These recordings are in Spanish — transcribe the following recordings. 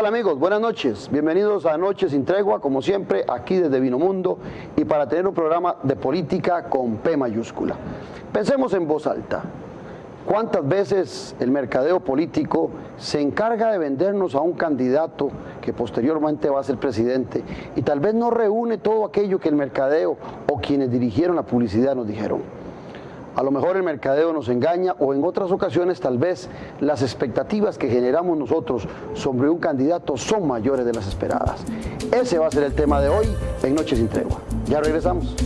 tal, amigos? Buenas noches. Bienvenidos a Noches sin Tregua, como siempre, aquí desde Vinomundo, y para tener un programa de política con P mayúscula. Pensemos en voz alta. ¿Cuántas veces el mercadeo político se encarga de vendernos a un candidato que posteriormente va a ser presidente y tal vez no reúne todo aquello que el mercadeo o quienes dirigieron la publicidad nos dijeron? A lo mejor el mercadeo nos engaña, o en otras ocasiones tal vez las expectativas que generamos nosotros sobre un candidato son mayores de las esperadas. Ese va a ser el tema de hoy en Noches sin Tregua. Ya regresamos.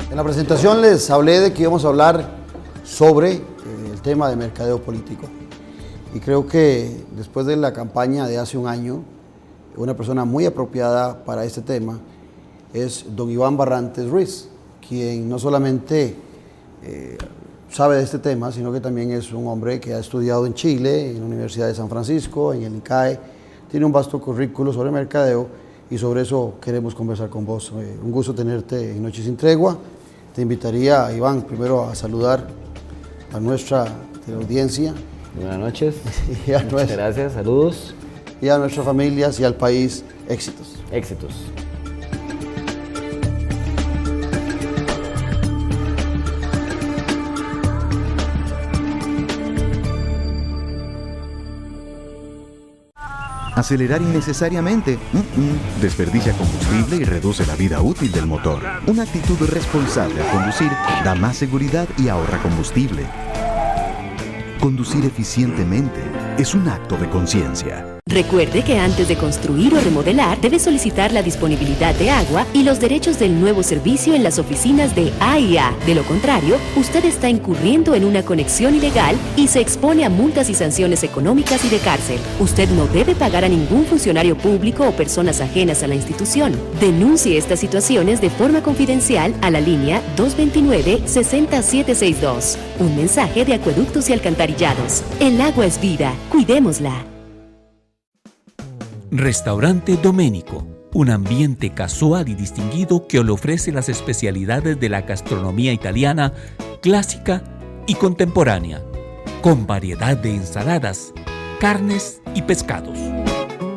En la presentación les hablé de que íbamos a hablar sobre el tema de mercadeo político. Y creo que después de la campaña de hace un año, una persona muy apropiada para este tema es don Iván Barrantes Ruiz, quien no solamente sabe de este tema, sino que también es un hombre que ha estudiado en Chile, en la Universidad de San Francisco, en el ICAE, tiene un vasto currículo sobre mercadeo y sobre eso queremos conversar con vos. Un gusto tenerte en Noches sin Tregua. Te invitaría, Iván, primero a saludar a nuestra audiencia. Buenas noches, muchas gracias, saludos. Y a nuestras familias y al país, éxitos. Éxitos. Acelerar innecesariamente desperdicia combustible y reduce la vida útil del motor. Una actitud responsable al conducir da más seguridad y ahorra combustible. Conducir eficientemente es un acto de conciencia. Recuerde que antes de construir o remodelar, debe solicitar la disponibilidad de agua y los derechos del nuevo servicio en las oficinas de AIA. De lo contrario, usted está incurriendo en una conexión ilegal y se expone a multas y sanciones económicas y de cárcel. Usted no debe pagar a ningún funcionario público o personas ajenas a la institución. Denuncie estas situaciones de forma confidencial a la línea 229-60762. Un mensaje de Acueductos y Alcantarillados. El agua es vida. Cuidémosla. Restaurante Domenico, un ambiente casual y distinguido que le ofrece las especialidades de la gastronomía italiana, clásica y contemporánea, con variedad de ensaladas, carnes y pescados,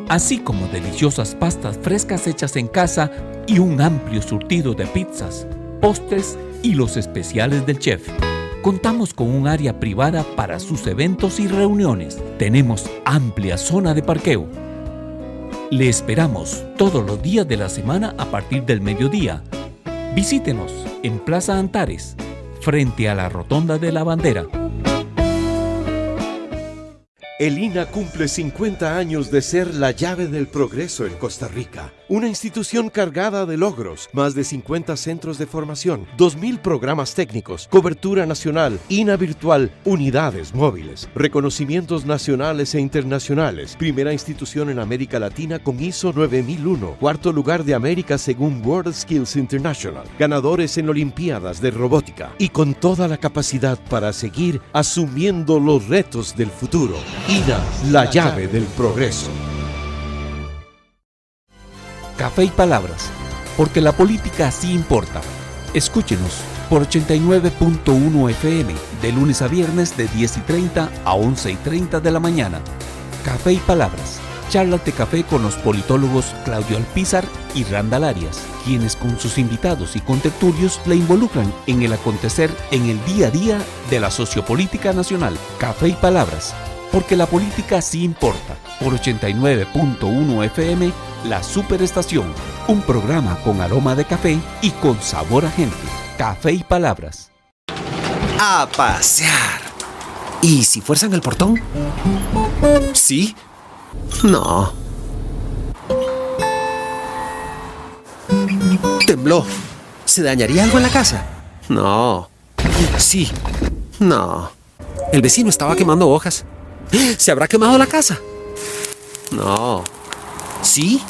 así como deliciosas pastas frescas hechas en casa y un amplio surtido de pizzas, postres y los especiales del chef. Contamos con un área privada para sus eventos y reuniones. Tenemos amplia zona de parqueo. Le esperamos todos los días de la semana a partir del mediodía. Visítenos en Plaza Antares, frente a la Rotonda de la Bandera. El INA cumple 50 años de ser la llave del progreso en Costa Rica. Una institución cargada de logros, más de 50 centros de formación, 2.000 programas técnicos, cobertura nacional, INA virtual, unidades móviles, reconocimientos nacionales e internacionales, primera institución en América Latina con ISO 9001, cuarto lugar de América según World Skills International, ganadores en Olimpiadas de Robótica y con toda la capacidad para seguir asumiendo los retos del futuro. INA, la llave del progreso. Café y Palabras, porque la política sí importa. Escúchenos por 89.1 FM, de lunes a viernes de 10:30 a 11:30 de la mañana. Café y Palabras, charlas de café con los politólogos Claudio Alpizar y Randall Arias, quienes con sus invitados y contertulios la involucran en el acontecer en el día a día de la sociopolítica nacional. Café y Palabras, porque la política sí importa, por 89.1 FM, La Superestación, un programa con aroma de café y con sabor a gente. Café y Palabras. A pasear. ¿Y si fuerzan el portón? ¿Sí? No. Tembló. ¿Se dañaría algo en la casa? No. Sí. No. El vecino estaba quemando hojas. ¿Se habrá quemado la casa? No. ¿Sí?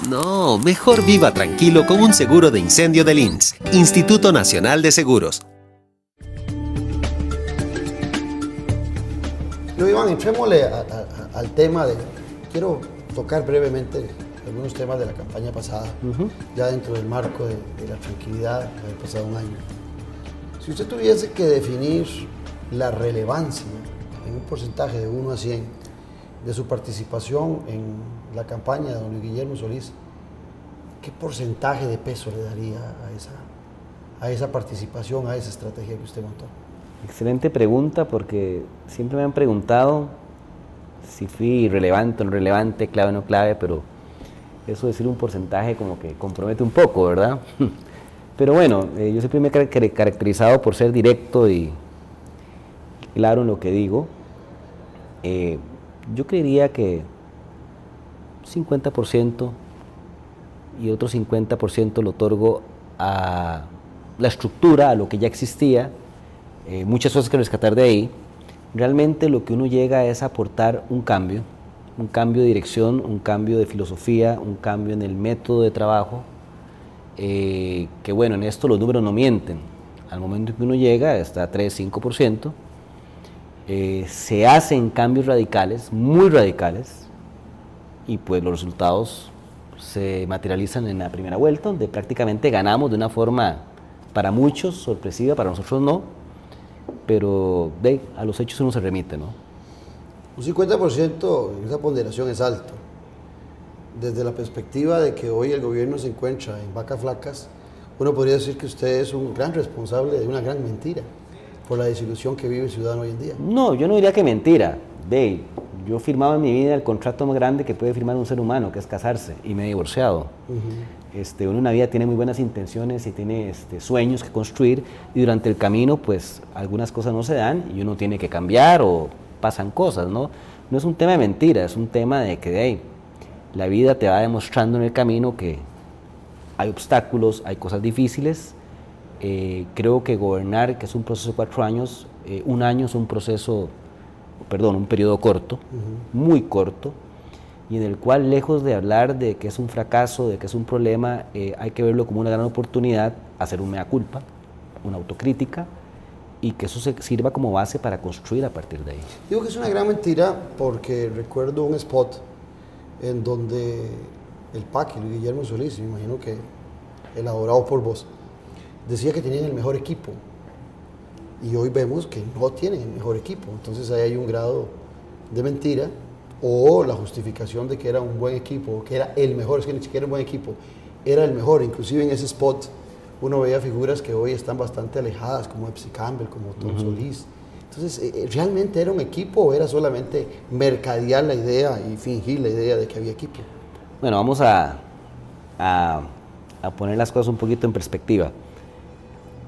No, mejor viva tranquilo con un seguro de incendio del INSS, Instituto Nacional de Seguros. Yo, Iván, entrémosle al tema de... Quiero tocar brevemente algunos temas de la campaña pasada, ya dentro del marco de la tranquilidad que había pasado un año. Si usted tuviese que definir la relevancia en un porcentaje de 1 a 100 de su participación en la campaña de don Luis Guillermo Solís, ¿qué porcentaje de peso le daría a esa participación, a esa estrategia que usted montó? Excelente pregunta, porque siempre me han preguntado si fui relevante o no relevante, clave o no clave, pero eso decir un porcentaje como que compromete un poco, ¿verdad? Pero bueno, yo siempre me he caracterizado por ser directo y claro en lo que digo. Yo creería que 50% y otro 50% lo otorgo a la estructura, a lo que ya existía, muchas cosas que rescatar de ahí. Realmente lo que uno llega es a aportar un cambio de dirección, un cambio de filosofía, un cambio en el método de trabajo, que bueno, en esto los números no mienten. Al momento que uno llega, está a 3-5%, se hacen cambios radicales, muy radicales, y pues los resultados se materializan en la primera vuelta, donde prácticamente ganamos de una forma, para muchos, sorpresiva, para nosotros no, pero a los hechos uno se remite, ¿no? Un 50%, esa ponderación es alto. Desde la perspectiva de que hoy el gobierno se encuentra en vacas flacas, uno podría decir que usted es un gran responsable de una gran mentira por la desilusión que vive el ciudadano hoy en día. No, yo no diría que mentira. Yo he firmado en mi vida el contrato más grande que puede firmar un ser humano, que es casarse, y me he divorciado. Uno en una vida tiene muy buenas intenciones y tiene sueños que construir, y durante el camino pues algunas cosas no se dan y uno tiene que cambiar o pasan cosas, ¿no? No es un tema de mentira, es un tema de que la vida te va demostrando en el camino que hay obstáculos, hay cosas difíciles. Creo que gobernar, que es un proceso de 4 años, un año es un periodo corto, muy corto, y en el cual, lejos de hablar de que es un fracaso, de que es un problema, hay que verlo como una gran oportunidad, hacer un mea culpa, una autocrítica, y que eso se sirva como base para construir a partir de ahí. Digo que es una gran mentira porque recuerdo un spot en donde el PAC, Luis Guillermo Solís, me imagino que elaborado por vos, decía que tenían el mejor equipo, y hoy vemos que no tienen el mejor equipo. Entonces ahí hay un grado de mentira, o la justificación de que era un buen equipo, que era el mejor, es que ni siquiera un buen equipo, era el mejor. Inclusive en ese spot uno veía figuras que hoy están bastante alejadas, como Epsi Campbell, como Tom Solís. Entonces, ¿realmente era un equipo o era solamente mercadear la idea y fingir la idea de que había equipo? Bueno, vamos a poner las cosas un poquito en perspectiva.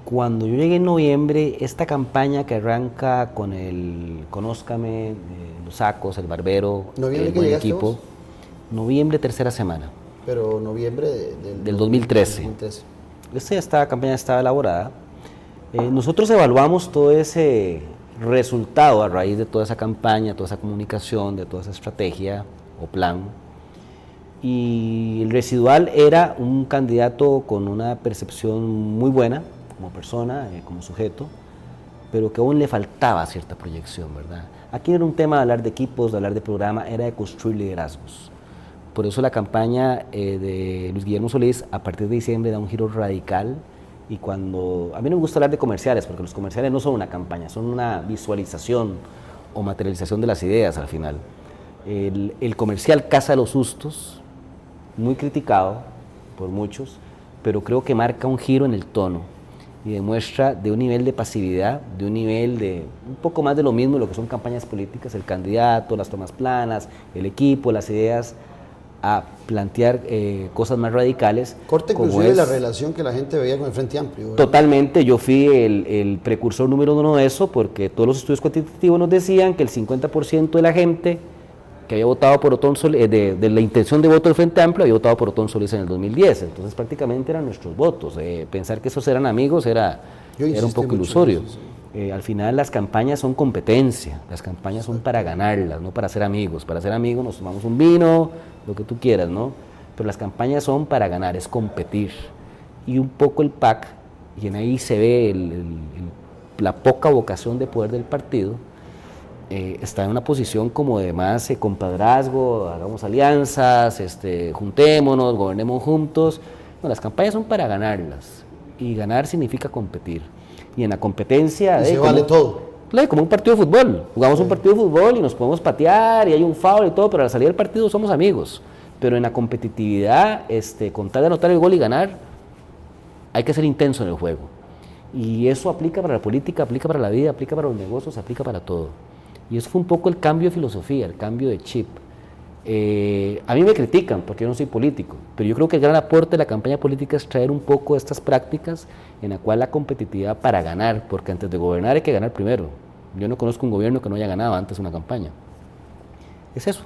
Cuando yo llegué en noviembre, esta campaña que arranca con el Conózcame, los sacos, el barbero, el buen equipo, vos? Noviembre, tercera semana. Pero noviembre del 2013. Esta campaña estaba elaborada. Nosotros evaluamos todo ese resultado a raíz de toda esa campaña, toda esa comunicación, de toda esa estrategia o plan. Y el residual era un candidato con una percepción muy buena, como persona, como sujeto, pero que aún le faltaba cierta proyección, ¿verdad? Aquí no era un tema de hablar de equipos, de hablar de programa, era de construir liderazgos. Por eso la campaña de Luis Guillermo Solís, a partir de diciembre, da un giro radical, y cuando... A mí no me gusta hablar de comerciales, porque los comerciales no son una campaña, son una visualización o materialización de las ideas al final. El comercial caza los sustos, muy criticado por muchos, pero creo que marca un giro en el tono y demuestra de un nivel de pasividad, de un nivel de un poco más de lo mismo, lo que son campañas políticas, el candidato, las tomas planas, el equipo, las ideas, a plantear cosas más radicales. Corta inclusive la relación que la gente veía con el Frente Amplio, ¿verdad? Totalmente, yo fui el precursor número 1 de eso, porque todos los estudios cuantitativos nos decían que el 50% de la gente que había votado por Otón Solís, de la intención de voto del Frente Amplio, había votado por Otón Solís en el 2010, entonces prácticamente eran nuestros votos. Pensar que esos eran amigos era un poco ilusorio. Eso, sí. Al final las campañas son competencia, las campañas son para ganarlas, no para ser amigos. Para ser amigos nos tomamos un vino, lo que tú quieras, ¿no? Pero las campañas son para ganar, es competir. Y un poco el PAC, y en ahí se ve la poca vocación de poder del partido, está en una posición como de más compadrazgo, hagamos alianzas, juntémonos, gobernemos juntos. No, las campañas son para ganarlas, y ganar significa competir. Y en la competencia... Y se vale todo. Claro, como un partido de fútbol. Jugamos un partido de fútbol y nos podemos patear y hay un foul y todo, pero al salir del partido somos amigos. Pero en la competitividad, con tal de anotar el gol y ganar, hay que ser intenso en el juego. Y eso aplica para la política, aplica para la vida, aplica para los negocios, aplica para todo. Y eso fue un poco el cambio de filosofía, el cambio de chip. A mí me critican porque yo no soy político, pero yo creo que el gran aporte de la campaña política es traer un poco de estas prácticas en la cual la competitividad para ganar, porque antes de gobernar hay que ganar primero. Yo no conozco un gobierno que no haya ganado antes una campaña. Es eso.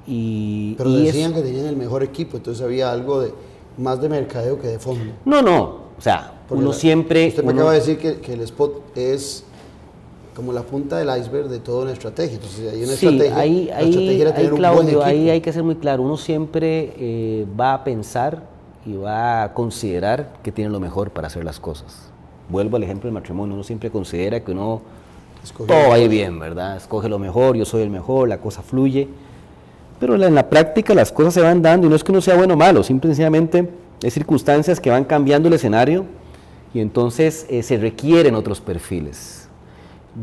Pero decían que tenían el mejor equipo, entonces había algo más de mercadeo que de fondo. No, o sea, porque uno siempre... Usted me acaba de decir que el spot es como la punta del iceberg de toda una estrategia. Entonces hay una estrategia. La estrategia era tener un buen equipo. Ahí hay que ser muy claro. Uno siempre va a pensar y va a considerar que tiene lo mejor para hacer las cosas. Vuelvo al ejemplo del matrimonio. Uno siempre considera que todo va a ir bien, ¿verdad? Escoge lo mejor, yo soy el mejor, la cosa fluye. Pero en la práctica las cosas se van dando y no es que uno sea bueno o malo, simplemente hay circunstancias que van cambiando el escenario y entonces se requieren otros perfiles.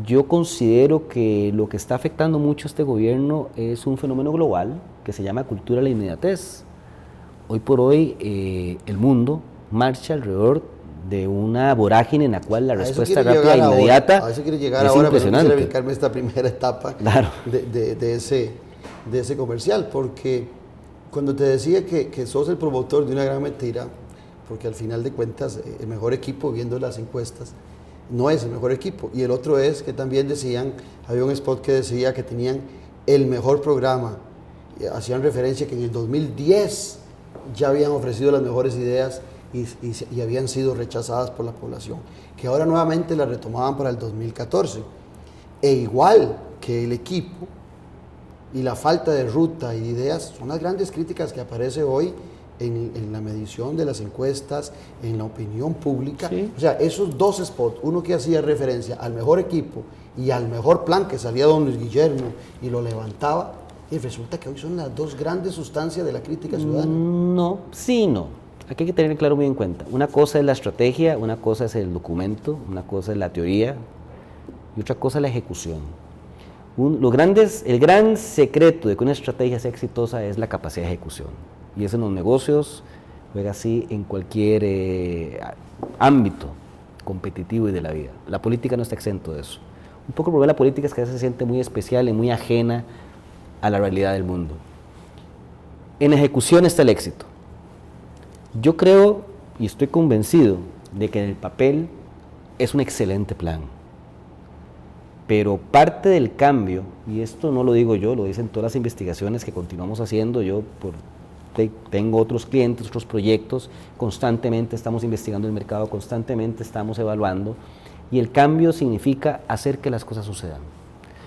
Yo considero que lo que está afectando mucho a este gobierno es un fenómeno global que se llama cultura de la inmediatez. Hoy por hoy el mundo marcha alrededor de una vorágine en la cual la respuesta rápida e inmediata a eso quiere llegar es ahora, impresionante. Pero quisiera brincarme esta primera etapa claro. de ese comercial, porque cuando te decía que sos el promotor de una gran mentira, porque al final de cuentas el mejor equipo, viendo las encuestas, no es el mejor equipo, y el otro es que también decían, había un spot que decía que tenían el mejor programa, hacían referencia que en el 2010 ya habían ofrecido las mejores ideas y habían sido rechazadas por la población, que ahora nuevamente las retomaban para el 2014, e igual que el equipo y la falta de ruta y de ideas son las grandes críticas que aparece hoy en la medición de las encuestas, en la opinión pública. Sí. O sea, esos dos spots, uno que hacía referencia al mejor equipo y al mejor plan que salía don Luis Guillermo y lo levantaba, y resulta que hoy son las dos grandes sustancias de la crítica ciudadana. No. Aquí hay que tener claro muy en cuenta. Una cosa es la estrategia, una cosa es el documento, una cosa es la teoría y otra cosa es la ejecución. El gran secreto de que una estrategia sea exitosa es la capacidad de ejecución. Y eso en los negocios juega así en cualquier ámbito competitivo y de la vida. La política no está exento de eso. Un poco el problema de la política es que a veces se siente muy especial y muy ajena a la realidad del mundo. En ejecución está el éxito. Yo creo y estoy convencido de que en el papel es un excelente plan. Pero parte del cambio, y esto no lo digo yo, lo dicen todas las investigaciones que continuamos haciendo, tengo otros clientes, otros proyectos, constantemente estamos investigando el mercado, constantemente estamos evaluando, y el cambio significa hacer que las cosas sucedan.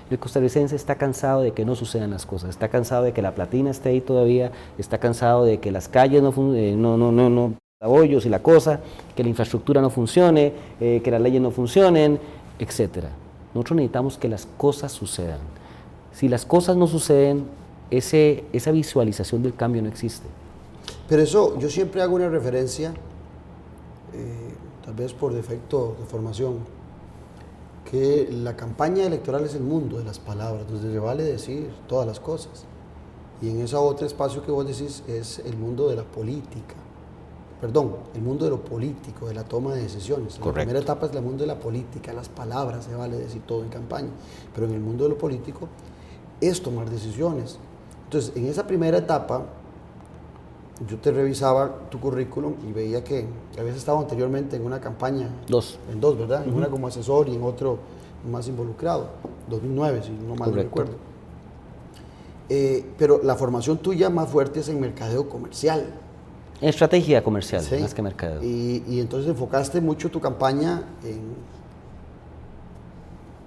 El costarricense está cansado de que no sucedan las cosas, está cansado de que la platina esté ahí todavía, está cansado de que las calles no hoyos y la cosa, que la infraestructura no funcione, que las leyes no funcionen, etcétera. Nosotros necesitamos que las cosas sucedan. Si las cosas no suceden, esa visualización del cambio no existe. Pero eso, yo siempre hago una referencia, tal vez por defecto de formación, que la campaña electoral es el mundo de las palabras, donde se vale decir todas las cosas. Y en ese otro espacio que vos decís es el mundo de la política. Perdón, el mundo de lo político, de la toma de decisiones. Correcto. La primera etapa es el mundo de la política, las palabras, se vale decir todo en campaña. Pero en el mundo de lo político es tomar decisiones. Entonces, en esa primera etapa, yo te revisaba tu currículum y veía que habías estado anteriormente en una campaña. En dos, ¿verdad? En una como asesor y en otro más involucrado. 2009, si no mal no recuerdo. Pero la formación tuya más fuerte es en mercadeo comercial. Estrategia comercial, sí, más que mercadeo. Y entonces enfocaste mucho tu campaña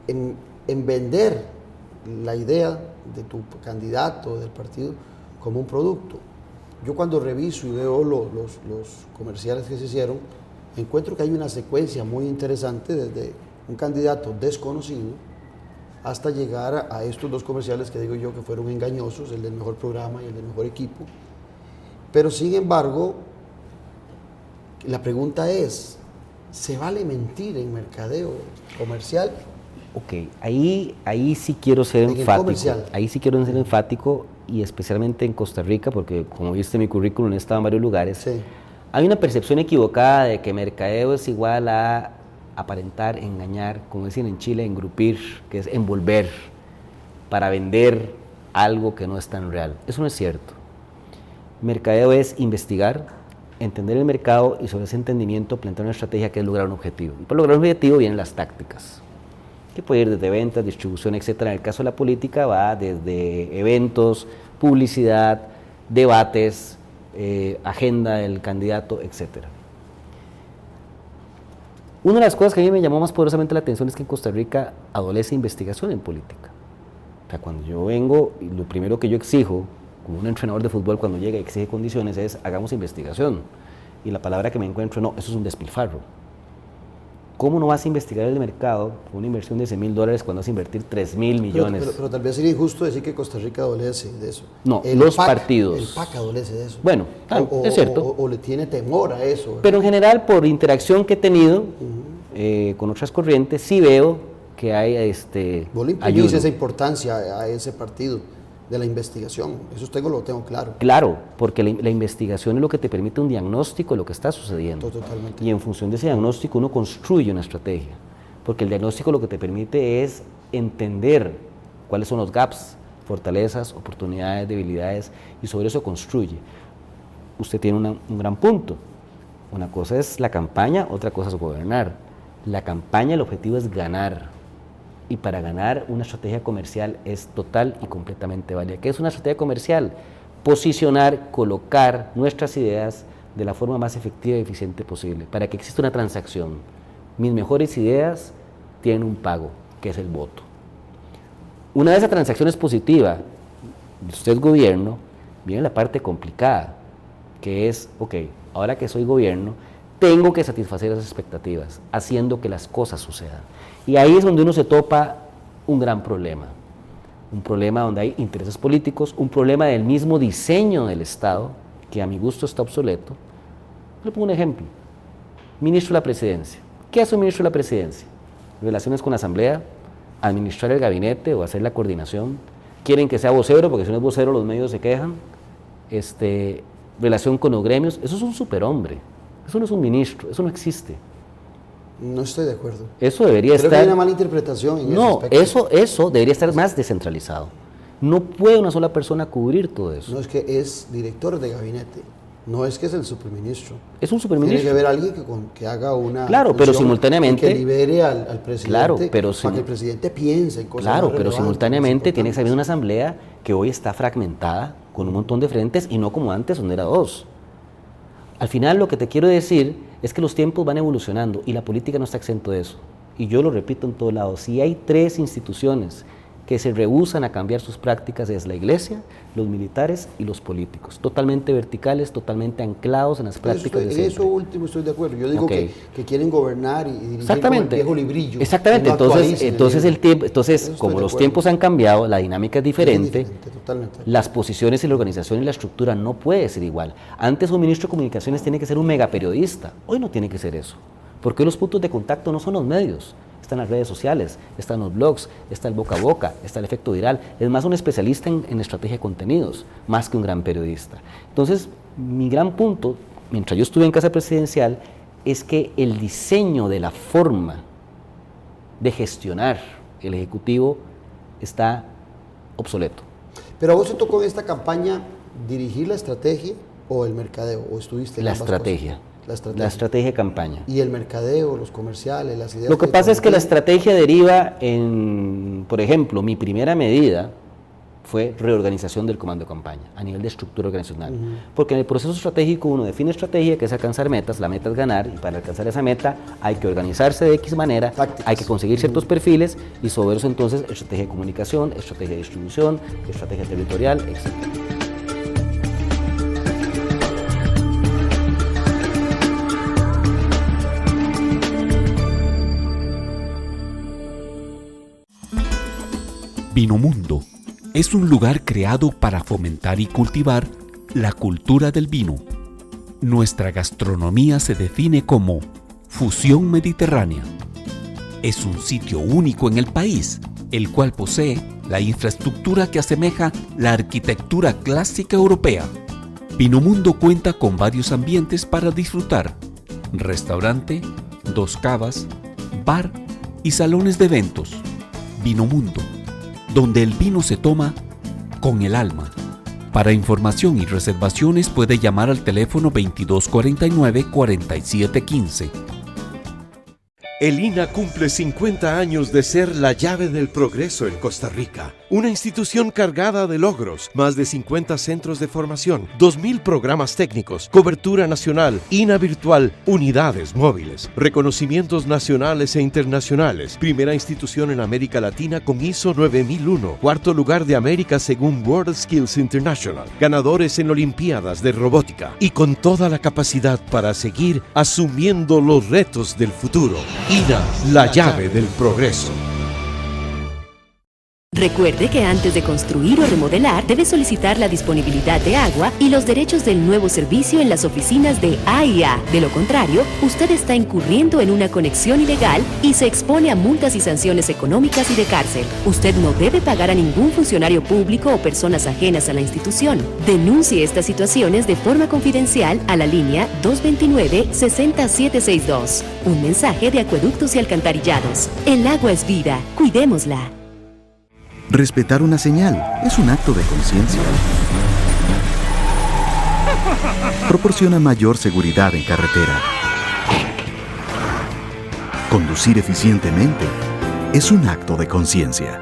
en vender la idea de tu candidato, del partido, como un producto. Yo cuando reviso y veo los comerciales que se hicieron, encuentro que hay una secuencia muy interesante desde un candidato desconocido hasta llegar a estos dos comerciales que digo yo que fueron engañosos, el del mejor programa y el del mejor equipo. Pero sin embargo, la pregunta es, ¿se vale mentir en mercadeo comercial? Ok, ahí sí quiero ser enfático. Ahí sí quiero ser enfático, y especialmente en Costa Rica, porque como viste mi currículum he estado en varios lugares. Sí. Hay una percepción equivocada de que mercadeo es igual a aparentar, engañar, como dicen en Chile, engrupir, que es envolver para vender algo que no es tan real. Eso no es cierto. Mercadeo es investigar, entender el mercado y sobre ese entendimiento plantear una estrategia que es lograr un objetivo. Y para lograr un objetivo vienen las tácticas, que puede ir desde ventas, distribución, etcétera. En el caso de la política va desde eventos, publicidad, debates, agenda del candidato, etcétera. Una de las cosas que a mí me llamó más poderosamente la atención es que en Costa Rica adolece investigación en política. O sea, cuando yo vengo, y lo primero que yo exijo, como un entrenador de fútbol cuando llega y exige condiciones, es hagamos investigación. Y la palabra que me encuentro, no, eso es un despilfarro. ¿Cómo no vas a investigar el mercado con una inversión de $100,000 cuando vas a invertir 3.000 millones? Pero tal vez sería injusto decir que Costa Rica adolece de eso. No, los partidos. El PAC adolece de eso. Bueno, claro, es cierto. O le tiene temor a eso, ¿verdad? Pero en general, por interacción que he tenido con otras corrientes, sí veo que hay Vos le imprimís esa importancia a ese partido de la investigación, eso lo tengo claro. Claro, porque la investigación es lo que te permite un diagnóstico de lo que está sucediendo. Totalmente. Y en función de ese diagnóstico uno construye una estrategia, porque el diagnóstico lo que te permite es entender cuáles son los gaps, fortalezas, oportunidades, debilidades, y sobre eso construye. Usted tiene un gran punto. Una cosa es la campaña, otra cosa es gobernar. La campaña, el objetivo es ganar. Y para ganar, una estrategia comercial es total y completamente válida. ¿Qué es una estrategia comercial? Posicionar, colocar nuestras ideas de la forma más efectiva y eficiente posible, para que exista una transacción. Mis mejores ideas tienen un pago, que es el voto. Una vez esa transacción es positiva, usted es gobierno, viene la parte complicada, que es, ok, ahora que soy gobierno, tengo que satisfacer esas expectativas, haciendo que las cosas sucedan. Y ahí es donde uno se topa un gran problema. Un problema donde hay intereses políticos, un problema del mismo diseño del Estado, que a mi gusto está obsoleto. Le pongo un ejemplo. Ministro de la Presidencia. ¿Qué hace un ministro de la Presidencia? Relaciones con la Asamblea, administrar el gabinete o hacer la coordinación. Quieren que sea vocero, porque si no es vocero los medios se quejan. Relación con los gremios. Eso es un superhombre. Eso no es un ministro, eso no existe. No estoy de acuerdo. Eso debería Creo estar... que hay una mala interpretación en ese aspecto. Eso debería estar más descentralizado. No puede una sola persona cubrir todo eso. No, es que es director de gabinete. No es que es el superministro. Es un superministro. Tiene que haber alguien que haga una... Claro, pero simultáneamente... Que libere al presidente, claro, pero para que el presidente piense en cosas claro, más pero simultáneamente tiene que haber importantes. una asamblea que hoy está fragmentada con un montón de frentes y no como antes, donde era dos. Al final lo que te quiero decir es que los tiempos van evolucionando y la política no está exento de eso. Y yo lo repito en todos lados, si hay tres instituciones que se rehúsan a cambiar sus prácticas, es la iglesia, los militares y los políticos, totalmente verticales, totalmente anclados en las prácticas de siempre. En eso último estoy de acuerdo. Yo digo que quieren gobernar y dirigir exactamente. Como el viejo librillo. Exactamente, entonces como los tiempos han cambiado, la dinámica es diferente, totalmente. Las posiciones y la organización y la estructura no puede ser igual. Antes un ministro de comunicaciones tiene que ser un megaperiodista, hoy no tiene que ser eso, porque hoy los puntos de contacto no son los medios. Están las redes sociales, están los blogs, está el boca a boca, está el efecto viral. Es más un especialista en estrategia de contenidos, más que un gran periodista. Entonces, mi gran punto, mientras yo estuve en Casa Presidencial, es que el diseño de la forma de gestionar el Ejecutivo está obsoleto. Pero a vos te tocó en esta campaña dirigir la estrategia o el mercadeo, o estuviste en la ambas estrategia. cosas? La estrategia de campaña. Y el mercadeo, los comerciales, las ideas. Lo que pasa es que la estrategia deriva en, por ejemplo, mi primera medida fue reorganización del comando de campaña a nivel de estructura organizacional. Porque en el proceso estratégico uno define estrategia, que es alcanzar metas, la meta es ganar, y para alcanzar esa meta hay que organizarse de X manera, tácticas. Hay que conseguir ciertos perfiles, y sobre eso entonces estrategia de comunicación, estrategia de distribución, estrategia territorial, etc. Vinomundo es un lugar creado para fomentar y cultivar la cultura del vino. Nuestra gastronomía se define como fusión mediterránea. Es un sitio único en el país, el cual posee la infraestructura que asemeja la arquitectura clásica europea. Vinomundo cuenta con varios ambientes para disfrutar: restaurante, 2 cavas, bar y salones de eventos. Vinomundo, donde el vino se toma con el alma. Para información y reservaciones puede llamar al teléfono 2249-4715. El INA cumple 50 años de ser la llave del progreso en Costa Rica. Una institución cargada de logros, más de 50 centros de formación, 2.000 programas técnicos, cobertura nacional, INA virtual, unidades móviles, reconocimientos nacionales e internacionales, primera institución en América Latina con ISO 9001, cuarto lugar de América según World Skills International, ganadores en Olimpiadas de Robótica y con toda la capacidad para seguir asumiendo los retos del futuro. INA, la llave del progreso. Recuerde que antes de construir o remodelar, debe solicitar la disponibilidad de agua y los derechos del nuevo servicio en las oficinas de AIA. De lo contrario, usted está incurriendo en una conexión ilegal y se expone a multas y sanciones económicas y de cárcel. Usted no debe pagar a ningún funcionario público o personas ajenas a la institución. Denuncie estas situaciones de forma confidencial a la línea 229-60762. Un mensaje de Acueductos y Alcantarillados. El agua es vida. Cuidémosla. Respetar una señal es un acto de conciencia. Proporciona mayor seguridad en carretera. Conducir eficientemente es un acto de conciencia.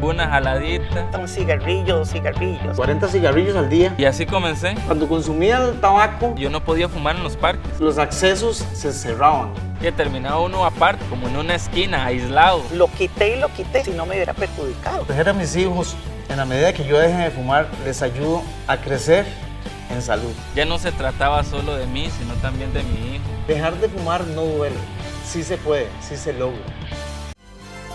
Una jaladita. Un cigarrillo, 2 cigarrillos. 40 cigarrillos al día. Y así comencé. Cuando consumía el tabaco, yo no podía fumar en los parques. Los accesos se cerraban. Y terminaba uno aparte, como en una esquina, aislado. Lo quité, si no me hubiera perjudicado. Proteger a mis hijos, en la medida que yo deje de fumar, les ayudo a crecer en salud. Ya no se trataba solo de mí, sino también de mi hijo. Dejar de fumar no duele. Sí se puede, sí se logra.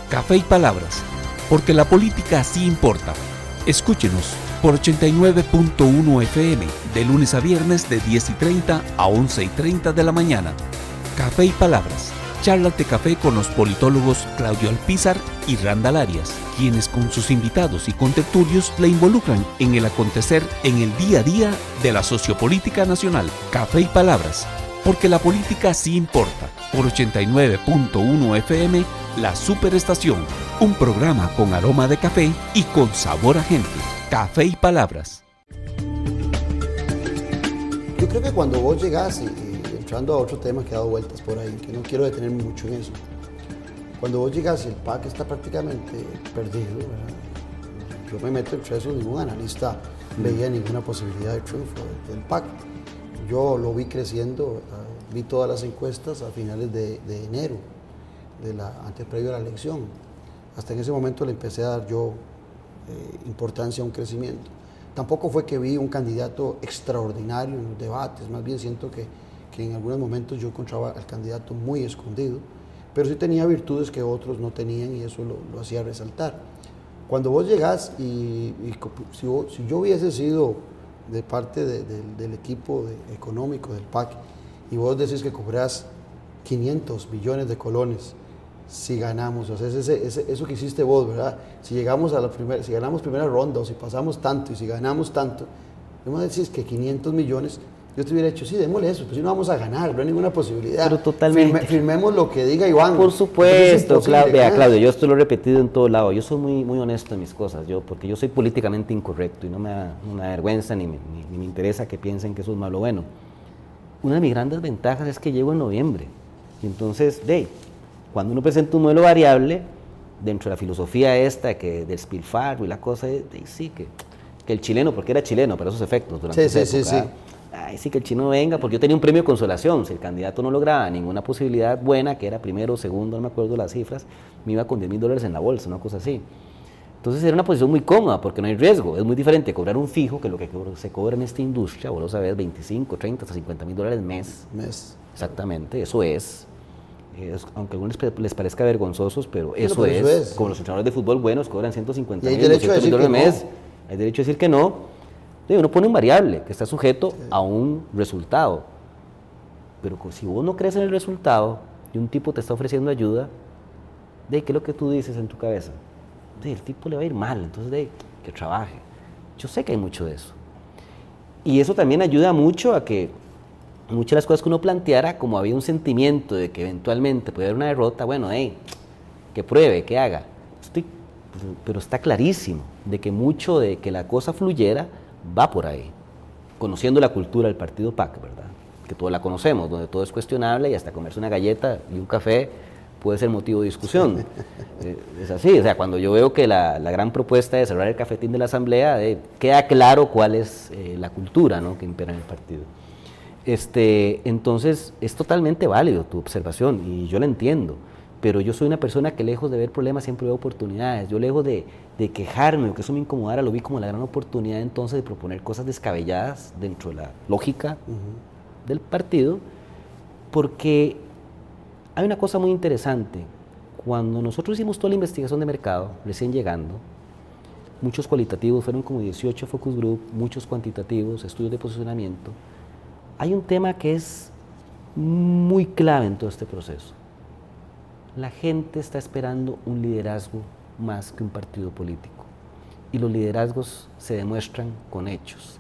Café y palabras, porque la política sí importa. Escúchenos por 89.1 FM, de lunes a viernes de 10:30 a 11:30 de la mañana. Café y palabras, charlas de café con los politólogos Claudio Alpizar y Randall Arias, quienes con sus invitados y contertulios le involucran en el acontecer en el día a día de la sociopolítica nacional. Café y palabras, porque la política sí importa. Por 89.1 FM, La Superestación, un programa con aroma de café y con sabor a gente. Café y palabras. Yo creo que cuando vos llegás, entrando a otro tema que ha dado vueltas por ahí, que no quiero detenerme mucho en eso, cuando vos llegás y el PAC está prácticamente perdido, ¿verdad? Yo me meto entre eso, ningún analista veía ninguna posibilidad de triunfo del PAC. Yo lo vi creciendo, vi todas las encuestas a finales de enero, antes previo a la elección. Hasta en ese momento le empecé a dar yo importancia a un crecimiento. Tampoco fue que vi un candidato extraordinario en los debates, más bien siento que en algunos momentos yo encontraba al candidato muy escondido, pero sí tenía virtudes que otros no tenían y eso lo hacía resaltar. Cuando vos llegás si yo hubiese sido de parte del equipo económico del PAC y vos decís que cobrás 500 millones de colones si ganamos, o sea, eso que hiciste vos, ¿verdad? Si llegamos si ganamos primera ronda o si pasamos tanto y si ganamos tanto, vos decís que 500 millones, yo te hubiera dicho, sí, démosle eso, pues si no vamos a ganar, no hay ninguna posibilidad. Pero totalmente. Firmemos lo que diga Iván. Por supuesto, Claudio, yo esto lo he repetido en todo lado. Yo soy muy honesto en mis cosas, porque yo soy políticamente incorrecto y no me da vergüenza ni me interesa que piensen que eso es malo o bueno. Una de mis grandes ventajas es que llego en noviembre. Y entonces, cuando uno presenta un modelo variable, dentro de la filosofía esta del despilfarro y la cosa, sí, que el chileno, porque era chileno para esos efectos durante esa época, sí. Ay, sí, que el chino venga, porque yo tenía un premio de consolación. Si el candidato no lograba ninguna posibilidad buena, que era primero o segundo, no me acuerdo las cifras, me iba con $10,000 en la bolsa, una cosa así. Entonces era una posición muy cómoda, porque no hay riesgo. Es muy diferente cobrar un fijo que lo que se cobra en esta industria, vos lo sabés, 25, 30, hasta $50,000 mes. Mes. Exactamente, eso es. aunque a algunos les parezca vergonzosos, pero eso pero es, eso es. como los entrenadores de fútbol buenos cobran 150 Y hay mil, derecho a 200 decir millones al que mes, hay derecho a decir que no. Uno pone un variable que está sujeto a un resultado, pero si vos no crees en el resultado y un tipo te está ofreciendo ayuda, ¿qué es lo que tú dices en tu cabeza? El tipo le va a ir mal, entonces que trabaje. Yo sé que hay mucho de eso. Y eso también ayuda mucho a que muchas de las cosas que uno planteara, como había un sentimiento de que eventualmente puede haber una derrota, bueno, que pruebe, que haga. Pero está clarísimo de que mucho de que la cosa fluyera va por ahí. Conociendo la cultura del partido PAC, ¿verdad? Que todos la conocemos, donde todo es cuestionable y hasta comerse una galleta y un café puede ser motivo de discusión. Es así, o sea, cuando yo veo que la gran propuesta de cerrar el cafetín de la asamblea, queda claro cuál es la cultura, ¿no?, que impera en el partido. Entonces, es totalmente válido tu observación y yo la entiendo, pero yo soy una persona que lejos de ver problemas siempre veo oportunidades. Yo lejos de quejarme o que eso me incomodara, lo vi como la gran oportunidad entonces de proponer cosas descabelladas dentro de la lógica del partido, porque hay una cosa muy interesante. Cuando nosotros hicimos toda la investigación de mercado, recién llegando, muchos cualitativos, fueron como 18 focus group, muchos cuantitativos, estudios de posicionamiento, hay un tema que es muy clave en todo este proceso. La gente está esperando un liderazgo más que un partido político. Y los liderazgos se demuestran con hechos.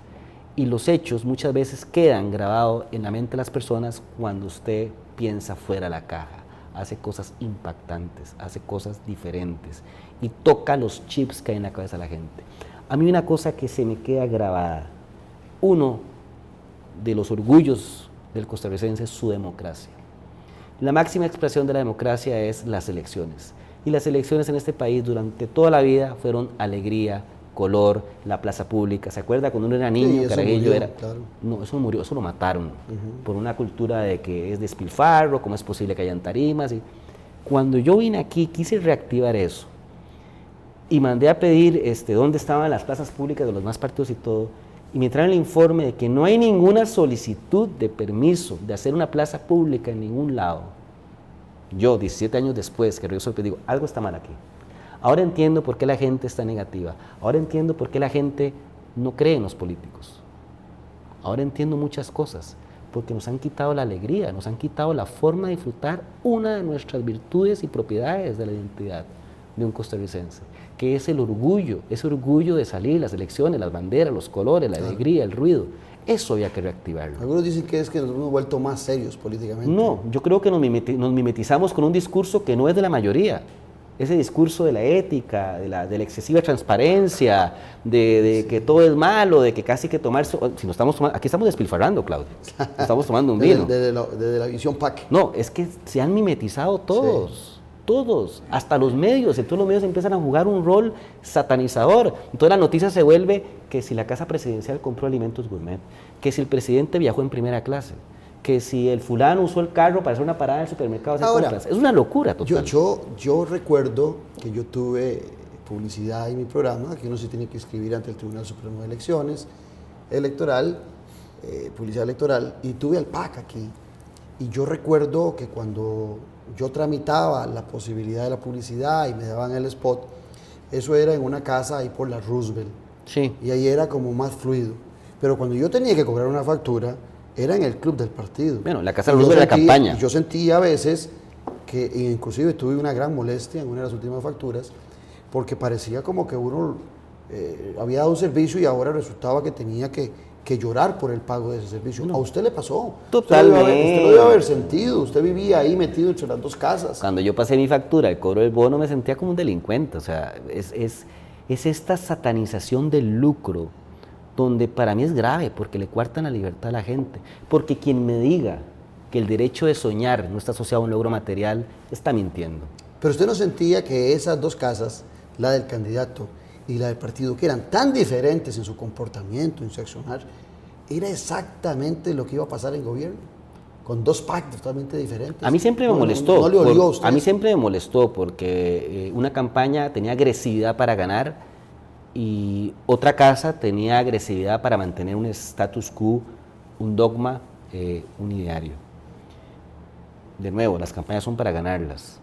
Y los hechos muchas veces quedan grabados en la mente de las personas cuando usted piensa fuera de la caja, hace cosas impactantes, hace cosas diferentes y toca los chips que hay en la cabeza de la gente. A mí una cosa que se me queda grabada, uno de los orgullos del costarricense es su democracia. La máxima expresión de la democracia es las elecciones. Y las elecciones en este país durante toda la vida fueron alegría, color, la plaza pública. ¿Se acuerda cuando uno era niño, carajillo? Claro. No, eso no murió, eso lo mataron por una cultura de que es despilfarro, cómo es posible que hayan tarimas. Cuando yo vine aquí, quise reactivar eso y mandé a pedir dónde estaban las plazas públicas de los más partidos y todo, y me traen el informe de que no hay ninguna solicitud de permiso de hacer una plaza pública en ningún lado. Yo, 17 años después, que regreso, digo, algo está mal aquí. Ahora entiendo por qué la gente está negativa. Ahora entiendo por qué la gente no cree en los políticos. Ahora entiendo muchas cosas, porque nos han quitado la alegría, nos han quitado la forma de disfrutar una de nuestras virtudes y propiedades de la identidad de un costarricense, que es el orgullo, ese orgullo de salir, las elecciones, las banderas, los colores, la alegría, el ruido. Eso había que reactivarlo. Algunos dicen que es que nos hemos vuelto más serios políticamente. No, yo creo que nos mimetizamos con un discurso que no es de la mayoría. Ese discurso de la ética, de la excesiva transparencia, de que todo es malo, de que casi que tomarse... Si no estamos tomando, aquí estamos despilfarrando, Claudio. Estamos tomando un vino. Desde la visión PAC. No, es que se han mimetizado todos. Sí. Todos, hasta los medios, entonces los medios empiezan a jugar un rol satanizador. Entonces la noticia se vuelve que si la casa presidencial compró alimentos gourmet, que si el presidente viajó en primera clase, que si el fulano usó el carro para hacer una parada en el supermercado. Ahora, compras. Es una locura total. Yo recuerdo que yo tuve publicidad en mi programa, que uno se tiene que inscribir ante el Tribunal Supremo de Elecciones, publicidad electoral, y tuve al PAC aquí. Y yo recuerdo que cuando yo tramitaba la posibilidad de la publicidad y me daban el spot, eso era en una casa ahí por la Roosevelt. Sí. Y ahí era como más fluido. Pero cuando yo tenía que cobrar una factura, era en el club del partido. Bueno, la casa de Roosevelt era campaña. Yo sentía a veces que, inclusive tuve una gran molestia en una de las últimas facturas, porque parecía como que uno había dado un servicio y ahora resultaba que tenía que llorar por el pago de ese servicio. No. ¿A usted le pasó? Totalmente. Usted lo debe haber sentido. Usted vivía ahí metido entre las dos casas. Cuando yo pasé mi factura, el cobro del bono, me sentía como un delincuente. O sea, es esta satanización del lucro, donde para mí es grave, porque le coartan la libertad a la gente. Porque quien me diga que el derecho de soñar no está asociado a un logro material, está mintiendo. Pero usted no sentía que esas dos casas, la del candidato y la del partido, que eran tan diferentes en su comportamiento, en su accionar, era exactamente lo que iba a pasar en gobierno, con dos pactos totalmente diferentes. A mí siempre me molestó. No le olió a usted. A mí siempre me molestó porque una campaña tenía agresividad para ganar y otra casa tenía agresividad para mantener un status quo, un dogma, un ideario. de nuevo, las campañas son para ganarlas,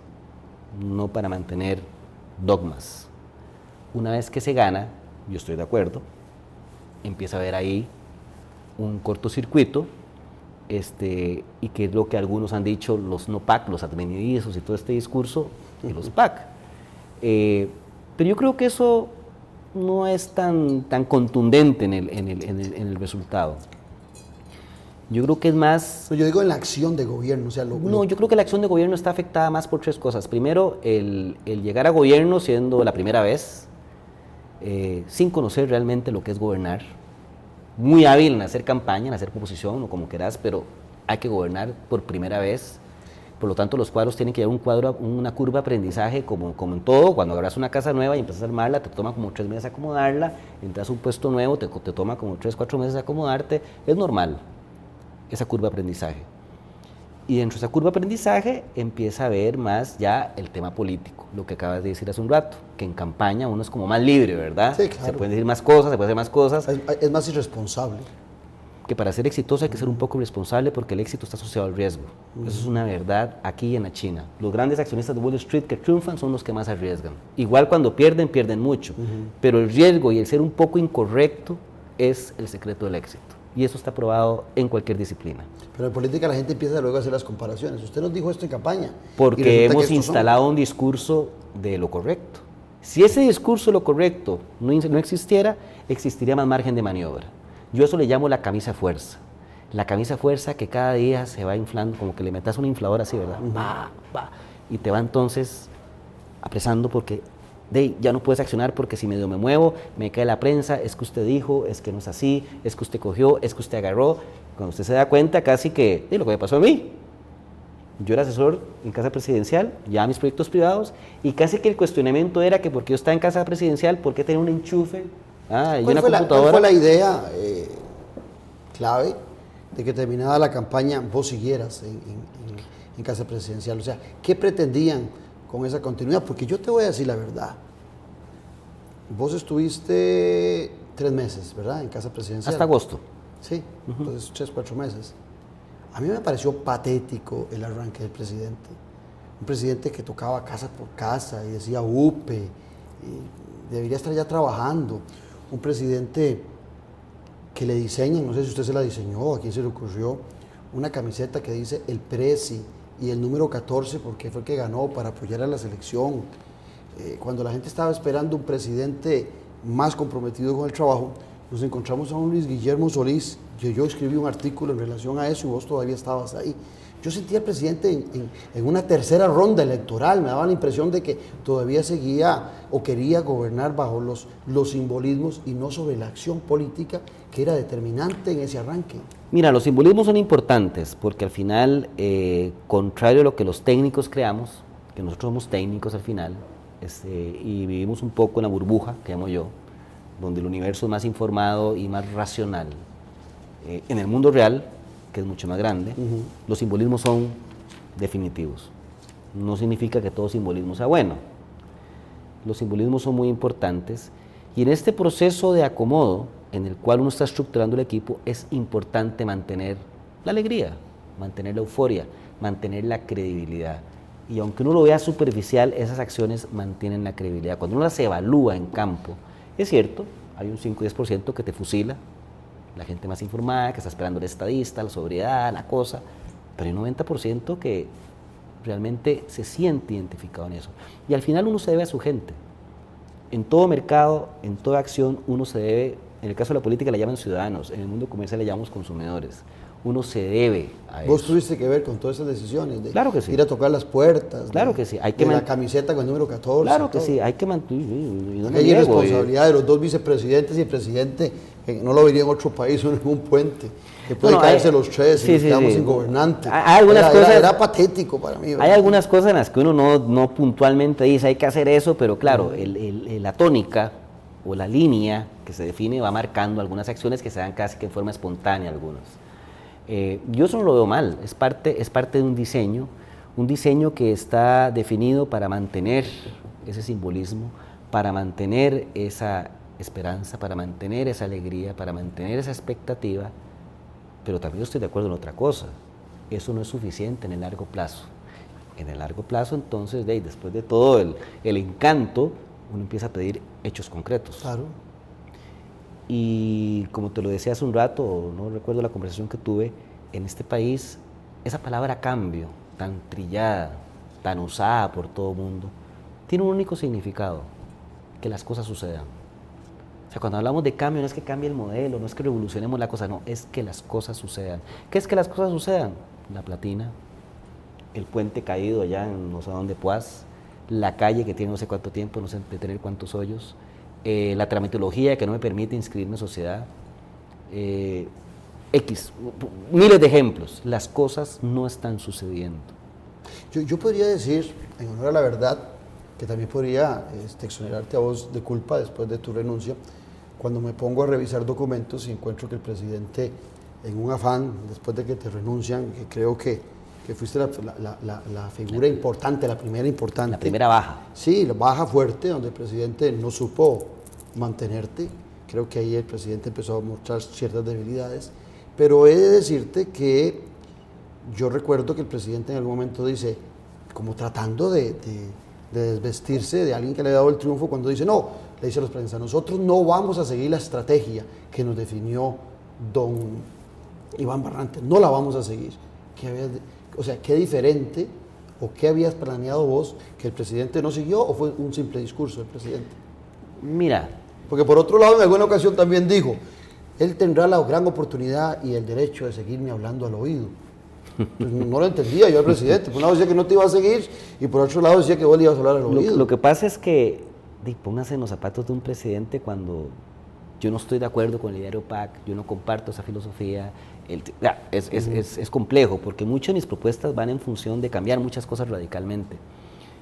no para mantener dogmas. Una vez que se gana, yo estoy de acuerdo, empieza a haber ahí un cortocircuito, y que es lo que algunos han dicho, los no PAC, los advenedizos y todo este discurso de los PAC. Pero yo creo que eso no es tan contundente en el resultado. Yo creo que es más... Yo digo en la acción de gobierno. O sea, No, yo creo que la acción de gobierno está afectada más por 3 cosas. Primero, el llegar a gobierno siendo la primera vez, sin conocer realmente lo que es gobernar, muy hábil en hacer campaña, en hacer proposición o como quieras, pero hay que gobernar por primera vez. Por lo tanto, los cuadros tienen que llevar una curva de aprendizaje como en todo. Cuando agarras una casa nueva y empiezas a armarla, te toma como 3 meses acomodarla. Entras a un puesto nuevo, te toma como 3, 4 meses acomodarte. Es normal esa curva de aprendizaje. Y dentro de esa curva de aprendizaje empieza a ver más ya el tema político, lo que acabas de decir hace un rato, que en campaña uno es como más libre, ¿verdad? Sí, claro. Se pueden decir más cosas, se pueden hacer más cosas. Es más irresponsable. Que para ser exitoso hay que ser un poco responsable porque el éxito está asociado al riesgo. Eso es una verdad aquí en la China. Los grandes accionistas de Wall Street que triunfan son los que más arriesgan. Igual cuando pierden mucho, pero el riesgo y el ser un poco incorrecto es el secreto del éxito. Y eso está probado en cualquier disciplina. Pero en política la gente empieza luego a hacer las comparaciones. Usted nos dijo esto en campaña. Porque hemos instalado un discurso de lo correcto. Si ese discurso de lo correcto no existiera, existiría más margen de maniobra. Yo eso le llamo la camisa fuerza. La camisa fuerza que cada día se va inflando, como que le metas un inflador así, ¿verdad? Y te va entonces apresando porque ya no puedes accionar porque si medio me muevo, me cae la prensa, es que usted dijo, es que no es así, es que usted cogió, es que usted agarró. Cuando usted se da cuenta casi que lo que me pasó a mí. Yo era asesor en Casa Presidencial, ya mis proyectos privados, y casi que el cuestionamiento era que porque yo estaba en Casa Presidencial, ¿por qué tenía un enchufe? Y una computadora. ¿Cuál fue la idea clave de que terminada la campaña vos siguieras en Casa Presidencial? O sea, ¿qué pretendían con esa continuidad? Porque yo te voy a decir la verdad. Vos estuviste 3 meses, ¿verdad? En Casa Presidencial. Hasta agosto. Sí, entonces 3, 4 meses. A mí me pareció patético el arranque del presidente. Un presidente que tocaba casa por casa y decía UPE, y debería estar ya trabajando. Un presidente que le diseñan, no sé si usted se la diseñó, a quién se le ocurrió, una camiseta que dice el Presi y el número 14 porque fue el que ganó para apoyar a la selección. Cuando la gente estaba esperando un presidente más comprometido con el trabajo, nos encontramos a un Luis Guillermo Solís, que yo escribí un artículo en relación a eso y vos todavía estabas ahí. Yo sentía al presidente en una tercera ronda electoral, me daba la impresión de que todavía seguía o quería gobernar bajo los simbolismos y no sobre la acción política que era determinante en ese arranque. Mira, los simbolismos son importantes porque al final, contrario a lo que los técnicos creamos, que nosotros somos técnicos al final, y vivimos un poco en la burbuja, que llamo yo, donde el universo es más informado y más racional. En el mundo real, que es mucho más grande, los simbolismos son definitivos. No significa que todo simbolismo sea bueno. Los simbolismos son muy importantes y en este proceso de acomodo en el cual uno está estructurando el equipo es importante mantener la alegría, mantener la euforia, mantener la credibilidad. Y aunque uno lo vea superficial, esas acciones mantienen la credibilidad. Cuando uno las evalúa en campo, es cierto, hay un 5 o 10% que te fusila, la gente más informada, que está esperando el estadista, la sobriedad, la cosa, pero hay un 90% que realmente se siente identificado en eso. Y al final uno se debe a su gente. En todo mercado, en toda acción, uno se debe, en el caso de la política le llaman ciudadanos, en el mundo comercial le llamamos consumidores. Uno se debe a eso. ¿Vos tuviste que ver con todas esas decisiones? De claro que sí. Ir a tocar las puertas. Claro que sí. Hay que la camiseta con el número 14. Claro que sí. Hay que mantener. Hay irresponsabilidad de los 2 vicepresidentes y el presidente, que no lo vería en otro país o en un puente. Que puede caerse los 3 y nos quedamos sin gobernante. Era patético para mí. ¿Verdad? Hay algunas cosas en las que uno no puntualmente dice hay que hacer eso, pero claro, la tónica o la línea que se define va marcando algunas acciones que se dan casi que en forma espontánea algunas. Yo eso no lo veo mal, es parte de un diseño que está definido para mantener ese simbolismo, para mantener esa esperanza, para mantener esa alegría, para mantener esa expectativa, pero también estoy de acuerdo en otra cosa. eso no es suficiente en el largo plazo. En el largo plazo, entonces, después de todo el encanto, uno empieza a pedir hechos concretos. Claro. Y como te lo decía hace un rato, no recuerdo la conversación que tuve, en este país, esa palabra cambio, tan trillada, tan usada por todo el mundo, tiene un único significado, que las cosas sucedan. O sea, cuando hablamos de cambio, no es que cambie el modelo, no es que revolucionemos la cosa, no, es que las cosas sucedan. ¿Qué es que las cosas sucedan? La Platina, el puente caído allá en no sé dónde, Poás, la calle que tiene no sé cuánto tiempo, no sé de tener cuántos hoyos, la tramitología que no me permite inscribirme en sociedad, miles de ejemplos. Las cosas no están sucediendo. Yo podría decir, en honor a la verdad, que también podría exonerarte a vos de culpa después de tu renuncia, cuando me pongo a revisar documentos y encuentro que el presidente, en un afán, después de que te renuncian, que creo que fuiste la figura importante, la primera importante. La primera baja. Sí, la baja fuerte, donde el presidente no supo mantenerte. Creo que ahí el presidente empezó a mostrar ciertas debilidades. Pero he de decirte que yo recuerdo que el presidente en algún momento dice, como tratando de desvestirse de alguien que le ha dado el triunfo, cuando dice, no, le dice a los prensa, nosotros no vamos a seguir la estrategia que nos definió don Iván Barrantes, no la vamos a seguir. O sea, ¿qué diferente o qué habías planeado vos que el presidente no siguió o fue un simple discurso del presidente? Mira. Porque por otro lado, en alguna ocasión también dijo, él tendrá la gran oportunidad y el derecho de seguirme hablando al oído. Pues no lo entendía yo al presidente. Por un lado decía que no te iba a seguir y por otro lado decía que vos le ibas a hablar al oído. Lo que pasa es que, póngase en los zapatos de un presidente cuando yo no estoy de acuerdo con el diario PAC, yo no comparto esa filosofía. Es complejo porque muchas de mis propuestas van en función de cambiar muchas cosas radicalmente.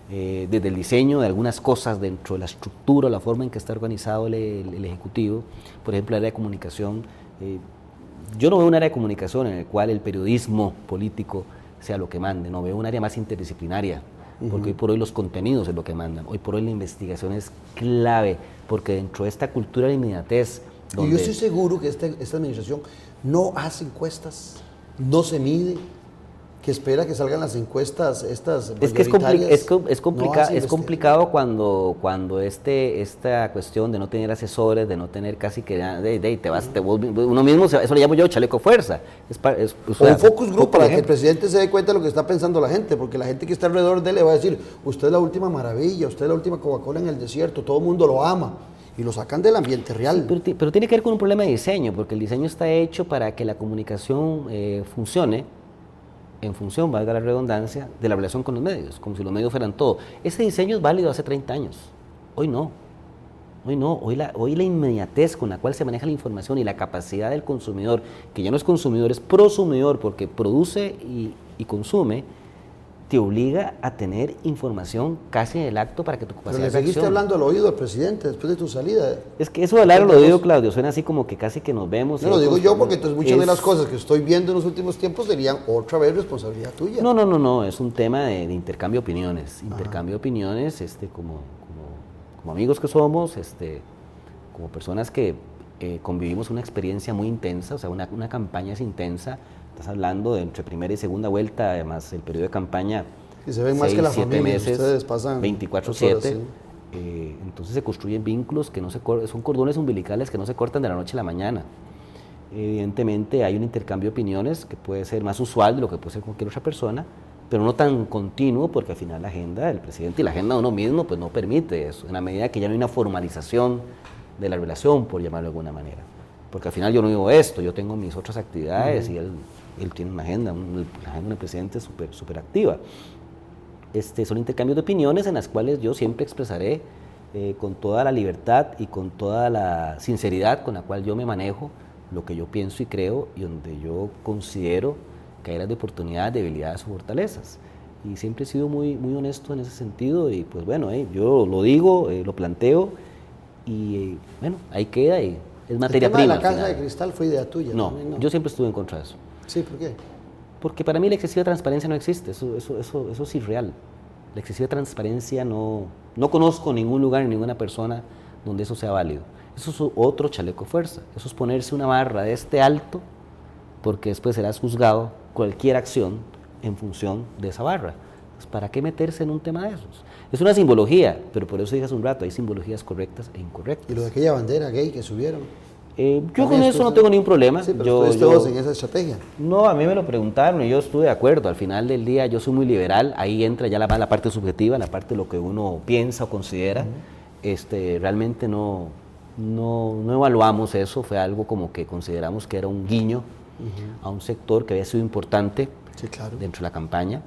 Desde el diseño de algunas cosas dentro de la estructura, la forma en que está organizado el Ejecutivo, por ejemplo, el área de comunicación. Yo no veo un área de comunicación en el cual el periodismo político sea lo que mande, no veo un área más interdisciplinaria, porque hoy por hoy los contenidos es lo que mandan, hoy por hoy la investigación es clave, porque dentro de esta cultura de inmediatez... Y yo estoy seguro que esta administración no hace encuestas, no se mide, que espera que salgan las encuestas estas mayoritarias. Es complicado cuando esta cuestión de no tener asesores, de no tener casi que uno mismo, eso le llamo yo chaleco fuerza. O un focus group para que el presidente se dé cuenta de lo que está pensando la gente, porque la gente que está alrededor de él le va a decir, usted es la última maravilla, usted es la última Coca-Cola en el desierto, todo el mundo lo ama. Y lo sacan del ambiente real. Pero tiene que ver con un problema de diseño, porque el diseño está hecho para que la comunicación funcione en función, valga la redundancia, de la relación con los medios, como si los medios fueran todo. Ese diseño es válido hace 30 años, hoy no. Hoy la inmediatez con la cual se maneja la información y la capacidad del consumidor, que ya no es consumidor, es prosumidor, porque produce y consume, te obliga a tener información casi en el acto para que tu capacidad de acción... Pero le seguiste hablando al oído al presidente después de tu salida. Es que eso de hablar al oído, Claudio, suena así como que casi que nos vemos... No, lo digo yo porque entonces muchas de las cosas que estoy viendo en los últimos tiempos serían otra vez responsabilidad tuya. No, es un tema de intercambio de opiniones. Intercambio de opiniones, como amigos que somos, como personas que convivimos una experiencia muy intensa, o sea, una campaña es intensa. Estás hablando de entre primera y segunda vuelta, además el periodo de campaña, y se ven más que la familia, meses, ustedes pasan 24/7, sí. Entonces se construyen vínculos que son cordones umbilicales que no se cortan de la noche a la mañana. Evidentemente hay un intercambio de opiniones que puede ser más usual de lo que puede ser cualquier otra persona, pero no tan continuo, porque al final la agenda del presidente y la agenda de uno mismo pues no permite eso, en la medida que ya no hay una formalización de la relación, por llamarlo de alguna manera. Porque al final yo no vivo esto, yo tengo mis otras actividades y él tiene una agenda, la agenda del presidente es súper activa. Son intercambios de opiniones en las cuales yo siempre expresaré con toda la libertad y con toda la sinceridad con la cual yo me manejo lo que yo pienso y creo, y donde yo considero que hay áreas de oportunidad, debilidades o fortalezas. Y siempre he sido muy honesto en ese sentido, y pues bueno, yo lo digo, lo planteo, y bueno, ahí queda, y es materia prima. ¿El tema de la caja de cristal fue idea tuya? No, yo siempre estuve en contra de eso. Sí, ¿por qué? Porque para mí la excesiva transparencia no existe, eso es irreal. La excesiva transparencia no conozco ningún lugar ni ninguna persona donde eso sea válido. Eso es otro chaleco fuerza, eso es ponerse una barra de alto, porque después serás juzgado cualquier acción en función de esa barra. Pues, ¿para qué meterse en un tema de esos? Es una simbología, pero por eso dije hace un rato, hay simbologías correctas e incorrectas. ¿Y lo de aquella bandera gay que subieron? Yo con eso no tengo ningún problema. Sí, pero estuviste en esa estrategia. No, a mí me lo preguntaron y yo estuve de acuerdo. Al final del día yo soy muy liberal, ahí entra ya la parte subjetiva, la parte de lo que uno piensa o considera. Realmente no evaluamos eso, fue algo como que consideramos que era un guiño a un sector que había sido importante dentro de la campaña.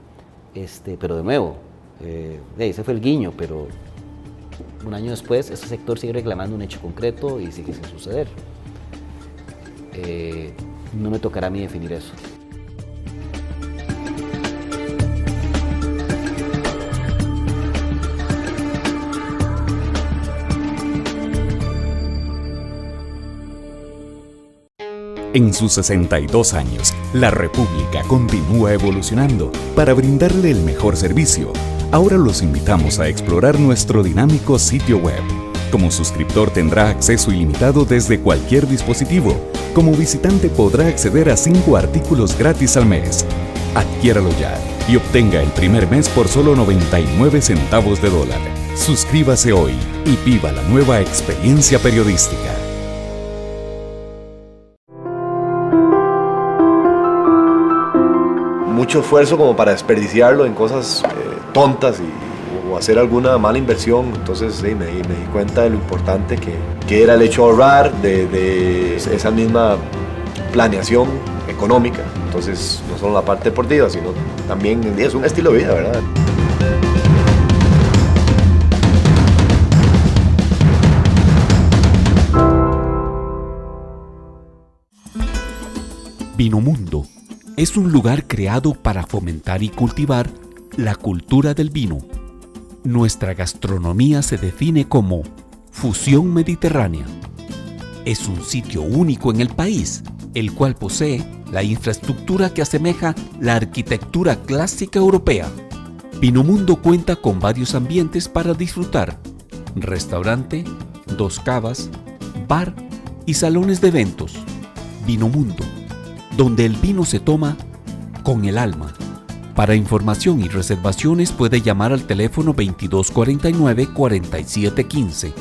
Pero de nuevo, ese fue el guiño, pero un año después ese sector sigue reclamando un hecho concreto y sigue sin suceder. No me tocará a mí definir eso. En sus 62 años, la República continúa evolucionando para brindarle el mejor servicio. Ahora los invitamos a explorar nuestro dinámico sitio web. Como suscriptor tendrá acceso ilimitado desde cualquier dispositivo. Como visitante podrá acceder a 5 artículos gratis al mes. Adquiéralo ya y obtenga el primer mes por solo 99 centavos de dólar. Suscríbase hoy y viva la nueva experiencia periodística. Mucho esfuerzo como para desperdiciarlo en cosas tontas o hacer alguna mala inversión. Entonces me di cuenta de lo importante que era el hecho de ahorrar, de esa misma planeación económica. Entonces no solo la parte deportiva, sino también es un estilo de vida, ¿verdad? Vinomundo es un lugar creado para fomentar y cultivar la cultura del vino. Nuestra gastronomía se define como fusión mediterránea. Es un sitio único en el país, el cual posee la infraestructura que asemeja la arquitectura clásica europea. Vinomundo cuenta con varios ambientes para disfrutar: restaurante, 2 cavas, bar y salones de eventos. Vinomundo, donde el vino se toma con el alma. Para información y reservaciones puede llamar al teléfono 2249-4715.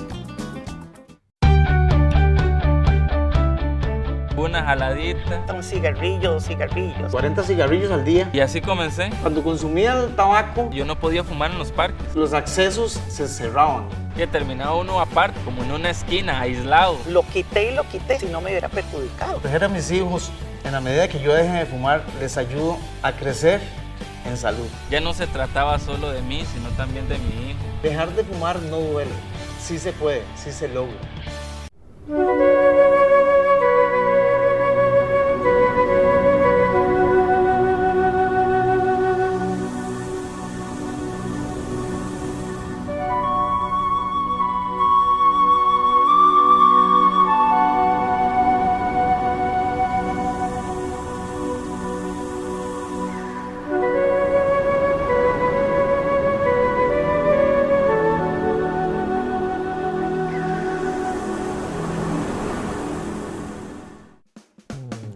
Una jaladita. Un cigarrillo, 2 cigarrillos. 40 cigarrillos al día. Y así comencé. Cuando consumía el tabaco, yo no podía fumar en los parques. Los accesos se cerraban. Que terminaba uno aparte, como en una esquina, aislado. Lo quité, si no me hubiera perjudicado. Proteger a mis hijos, en la medida que yo deje de fumar, les ayudo a crecer en salud. Ya no se trataba solo de mí, sino también de mi hijo. Dejar de fumar no duele. Sí se puede, sí se logra.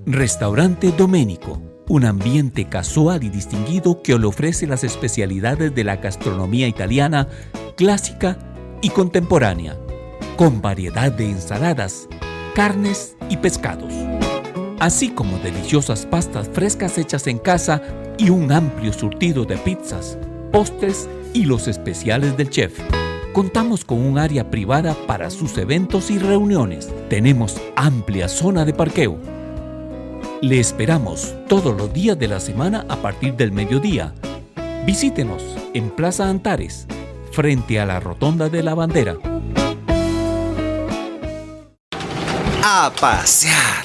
Restaurante Domenico, un ambiente casual y distinguido que le ofrece las especialidades de la gastronomía italiana clásica y contemporánea, con variedad de ensaladas, carnes y pescados, así como deliciosas pastas frescas hechas en casa y un amplio surtido de pizzas, postres y los especiales del chef. Contamos con un área privada para sus eventos y reuniones. Tenemos amplia zona de parqueo. Le esperamos todos los días de la semana a partir del mediodía. Visítenos en Plaza Antares, frente a la Rotonda de la Bandera. A pasear.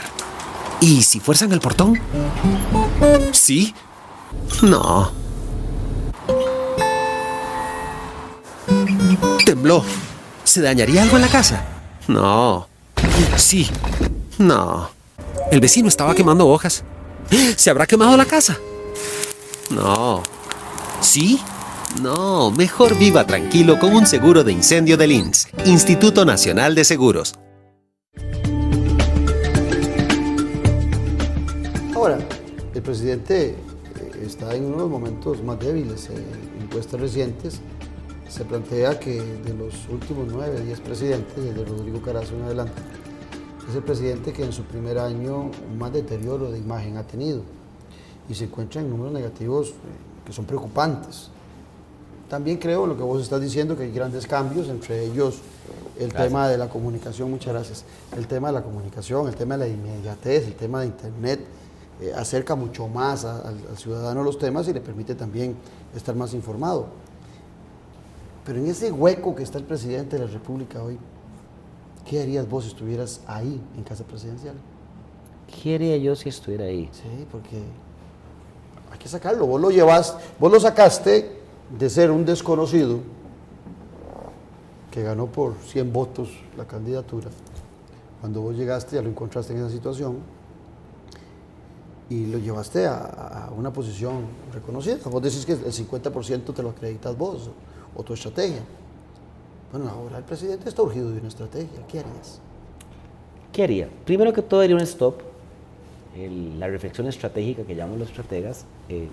¿Y si fuerzan el portón? ¿Sí? No. Tembló. ¿Se dañaría algo en la casa? No. Sí. No. El vecino estaba quemando hojas. ¿Se habrá quemado la casa? No. ¿Sí? No, mejor viva tranquilo con un seguro de incendio del INSS, Instituto Nacional de Seguros. Ahora, El presidente está en uno de los momentos más débiles. En encuestas recientes se plantea que de los últimos 9, 10 presidentes, desde Rodrigo Carazo en adelante, es el presidente que en su primer año más deterioro de imagen ha tenido y se encuentra en números negativos que son preocupantes. También creo lo que vos estás diciendo, que hay grandes cambios, entre ellos el tema de la comunicación, muchas gracias, el tema de la comunicación, el tema de la inmediatez, el tema de internet, acerca mucho más al ciudadano los temas y le permite también estar más informado. Pero en ese hueco que está el presidente de la República hoy, ¿qué harías vos si estuvieras ahí en Casa Presidencial? ¿Qué haría yo si estuviera ahí? Sí, porque hay que sacarlo, vos lo sacaste de ser un desconocido que ganó por 100 votos la candidatura. Cuando vos llegaste ya lo encontraste en esa situación y lo llevaste a una posición reconocida. Vos decís que el 50% te lo acreditas vos o tu estrategia. Bueno, ahora el presidente está urgido de una estrategia. ¿Qué harías? ¿Qué haría? Primero que todo haría un stop, la reflexión estratégica que llaman los estrategas,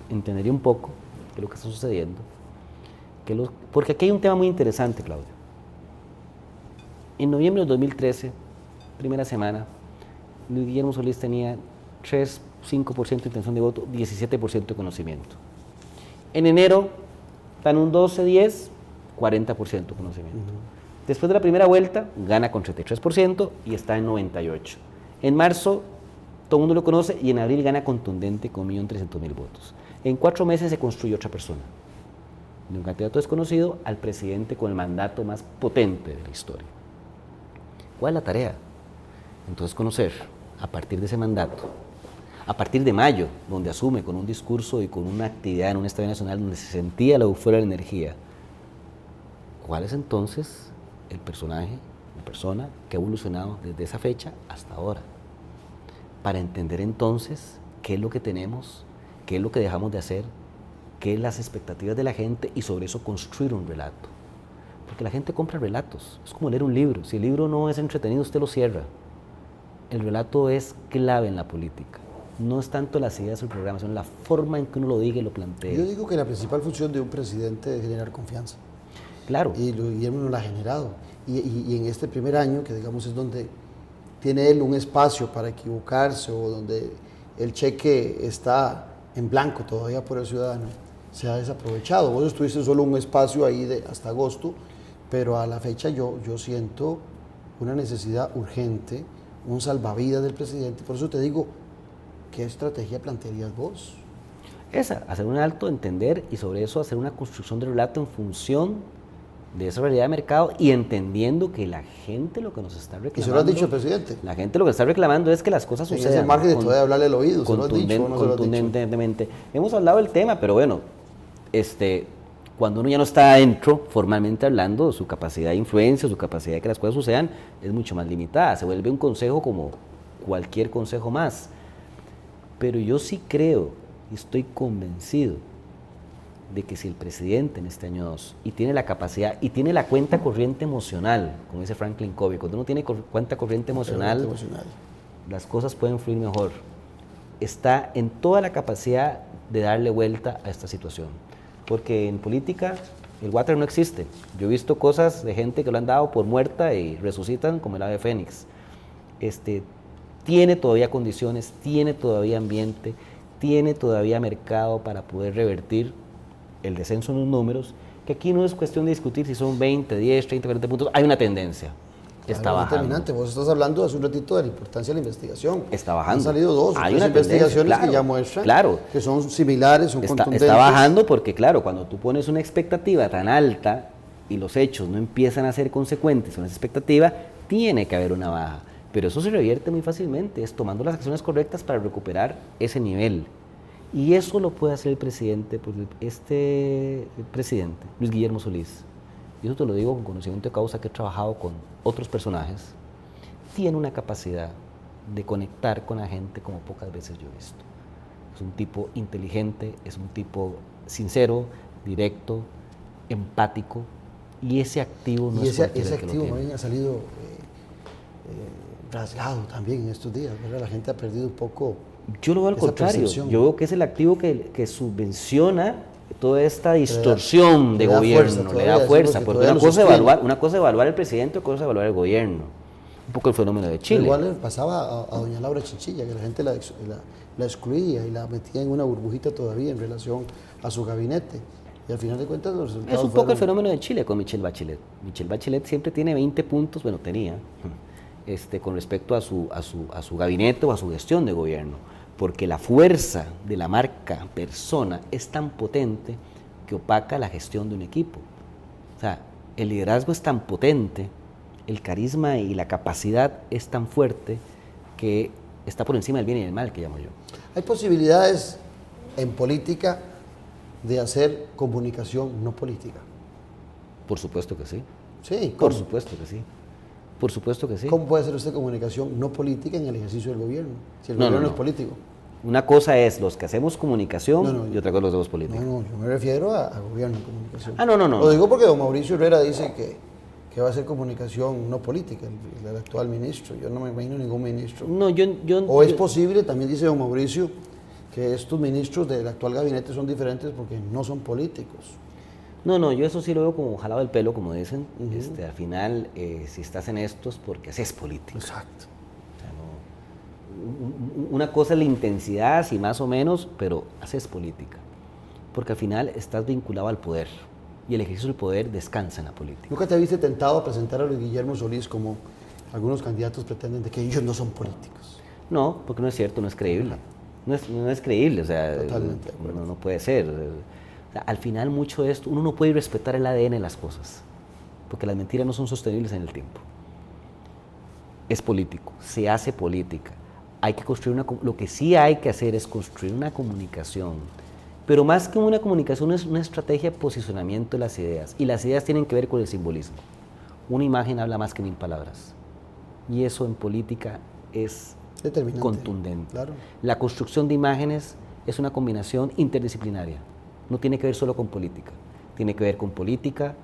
entendería un poco qué es lo que está sucediendo, porque aquí hay un tema muy interesante, Claudio. En noviembre del 2013, primera semana, Luis Guillermo Solís tenía 5% de intención de voto, 17% de conocimiento. En enero, están un 12-10, 40% de conocimiento. Después de la primera vuelta, gana con 33% y está en 98%. En marzo, todo el mundo lo conoce y en abril gana contundente con 1.300.000 votos. En 4 meses se construye otra persona. De un candidato desconocido al presidente con el mandato más potente de la historia. ¿Cuál es la tarea? Entonces conocer, a partir de ese mandato, a partir de mayo, donde asume con un discurso y con una actividad en un estadio nacional donde se sentía la euforia de la energía, ¿cuál es entonces el personaje, la persona que ha evolucionado desde esa fecha hasta ahora? Para entender entonces qué es lo que tenemos, qué es lo que dejamos de hacer, qué es las expectativas de la gente y sobre eso construir un relato. Porque la gente compra relatos, es como leer un libro. Si el libro no es entretenido, usted lo cierra. El relato es clave en la política. No es tanto las ideas o el programa, sino la forma en que uno lo diga y lo plantea. Yo digo que la principal función de un presidente es generar confianza. Claro. Y Guillermo no la ha generado. Y en este primer año, que digamos es donde tiene él un espacio para equivocarse o donde el cheque está en blanco todavía por el ciudadano, se ha desaprovechado. Vos estuviste solo un espacio ahí hasta agosto, pero a la fecha yo siento una necesidad urgente, un salvavidas del presidente. Por eso te digo, ¿qué estrategia plantearías vos? Esa, hacer un alto, entender y sobre eso hacer una construcción de relato en función de esa realidad de mercado y entendiendo que la gente lo que nos está reclamando... ¿Y se lo has dicho al presidente? La gente lo que está reclamando es que las cosas sucedan. En ese margen de todavía hablarle al oído, ¿se lo has dicho o no se lo has dicho? Contundentemente. Hemos hablado del tema, pero bueno, cuando uno ya no está adentro, formalmente hablando, su capacidad de influencia, su capacidad de que las cosas sucedan, es mucho más limitada. Se vuelve un consejo como cualquier consejo más. Pero yo sí creo y estoy convencido de que si el presidente en este año 2 y tiene la capacidad y tiene la cuenta corriente emocional, como dice Franklin Covey, cuando uno tiene cuenta corriente emocional, las cosas pueden fluir mejor. Está en toda la capacidad de darle vuelta a esta situación. Porque en política el water no existe. Yo he visto cosas de gente que lo han dado por muerta y resucitan como el ave fénix. Tiene todavía condiciones, tiene todavía ambiente, tiene todavía mercado para poder revertir el descenso en los números, que aquí no es cuestión de discutir si son 20, 10, 30, 40 puntos, hay una tendencia. Está bajando. Determinante. Vos estás hablando hace un ratito de la importancia de la investigación. Está bajando. Han salido 2 o 3 investigaciones que ya muestran que son similares, son contundentes. Está bajando porque, claro, cuando tú pones una expectativa tan alta y los hechos no empiezan a ser consecuentes con esa expectativa, tiene que haber una baja. Pero eso se revierte muy fácilmente, es tomando las acciones correctas para recuperar ese nivel. Y eso lo puede hacer el presidente, pues el presidente, Luis Guillermo Solís. Y eso te lo digo con conocimiento de causa, que he trabajado con otros personajes. Tiene una capacidad de conectar con la gente como pocas veces yo he visto. Es un tipo inteligente, es un tipo sincero, directo, empático, y ese activo no es cualquiera que lo tiene. Ese activo ha salido rasgado también en estos días, ¿verdad? La gente ha perdido un poco Yo lo veo al contrario. Yo veo que es el activo que subvenciona toda esta distorsión de gobierno, le da fuerza, porque una cosa es evaluar el presidente, otra cosa es evaluar el gobierno. Un poco el fenómeno de Chile. Pero igual le pasaba a doña Laura Chinchilla, que la gente la excluía y la metía en una burbujita todavía en relación a su gabinete. Y al final de cuentas los resultados es un poco el fenómeno de Chile con Michelle Bachelet. Michelle Bachelet siempre tiene 20 puntos, bueno, tenía, con respecto a su gabinete o a su gestión de gobierno, porque la fuerza de la marca persona es tan potente que opaca la gestión de un equipo. O sea, el liderazgo es tan potente, el carisma y la capacidad es tan fuerte que está por encima del bien y del mal, que llamo yo. ¿Hay posibilidades en política de hacer comunicación no política? Por supuesto que sí. Sí, ¿cómo? Por supuesto que sí. Por supuesto que sí. ¿Cómo puede hacer usted comunicación no política en el ejercicio del gobierno? Si el gobierno no es político. Una cosa es los que hacemos comunicación y otra cosa los que hacemos política. No, yo me refiero a gobierno y comunicación. No. Lo digo porque don Mauricio Herrera dice que va a hacer comunicación no política, el actual ministro. Yo no me imagino ningún ministro. No, o es posible, también dice don Mauricio, que estos ministros del actual gabinete son diferentes porque no son políticos. No, yo eso sí lo veo como jalado del pelo, como dicen. Al final, si estás en estos, porque haces política. Exacto. O sea, una cosa es la intensidad, sí, más o menos, pero haces política. Porque al final estás vinculado al poder. Y el ejercicio del poder descansa en la política. ¿Nunca te viste tentado a presentar a Luis Guillermo Solís como algunos candidatos pretenden de que ellos no son políticos? No, porque no es cierto, no es creíble. No es creíble, o sea, no puede ser. O sea, al final mucho de esto, uno no puede respetar el ADN de las cosas, porque las mentiras no son sostenibles en el tiempo. Es político, se hace política. Hay que construir lo que sí hay que hacer es construir una comunicación, pero más que una comunicación es una estrategia de posicionamiento de las ideas, y las ideas tienen que ver con el simbolismo. Una imagen habla más que 1000 palabras, y eso en política es contundente. Claro. La construcción de imágenes es una combinación interdisciplinaria, no tiene que ver solo con política, tiene que ver con política,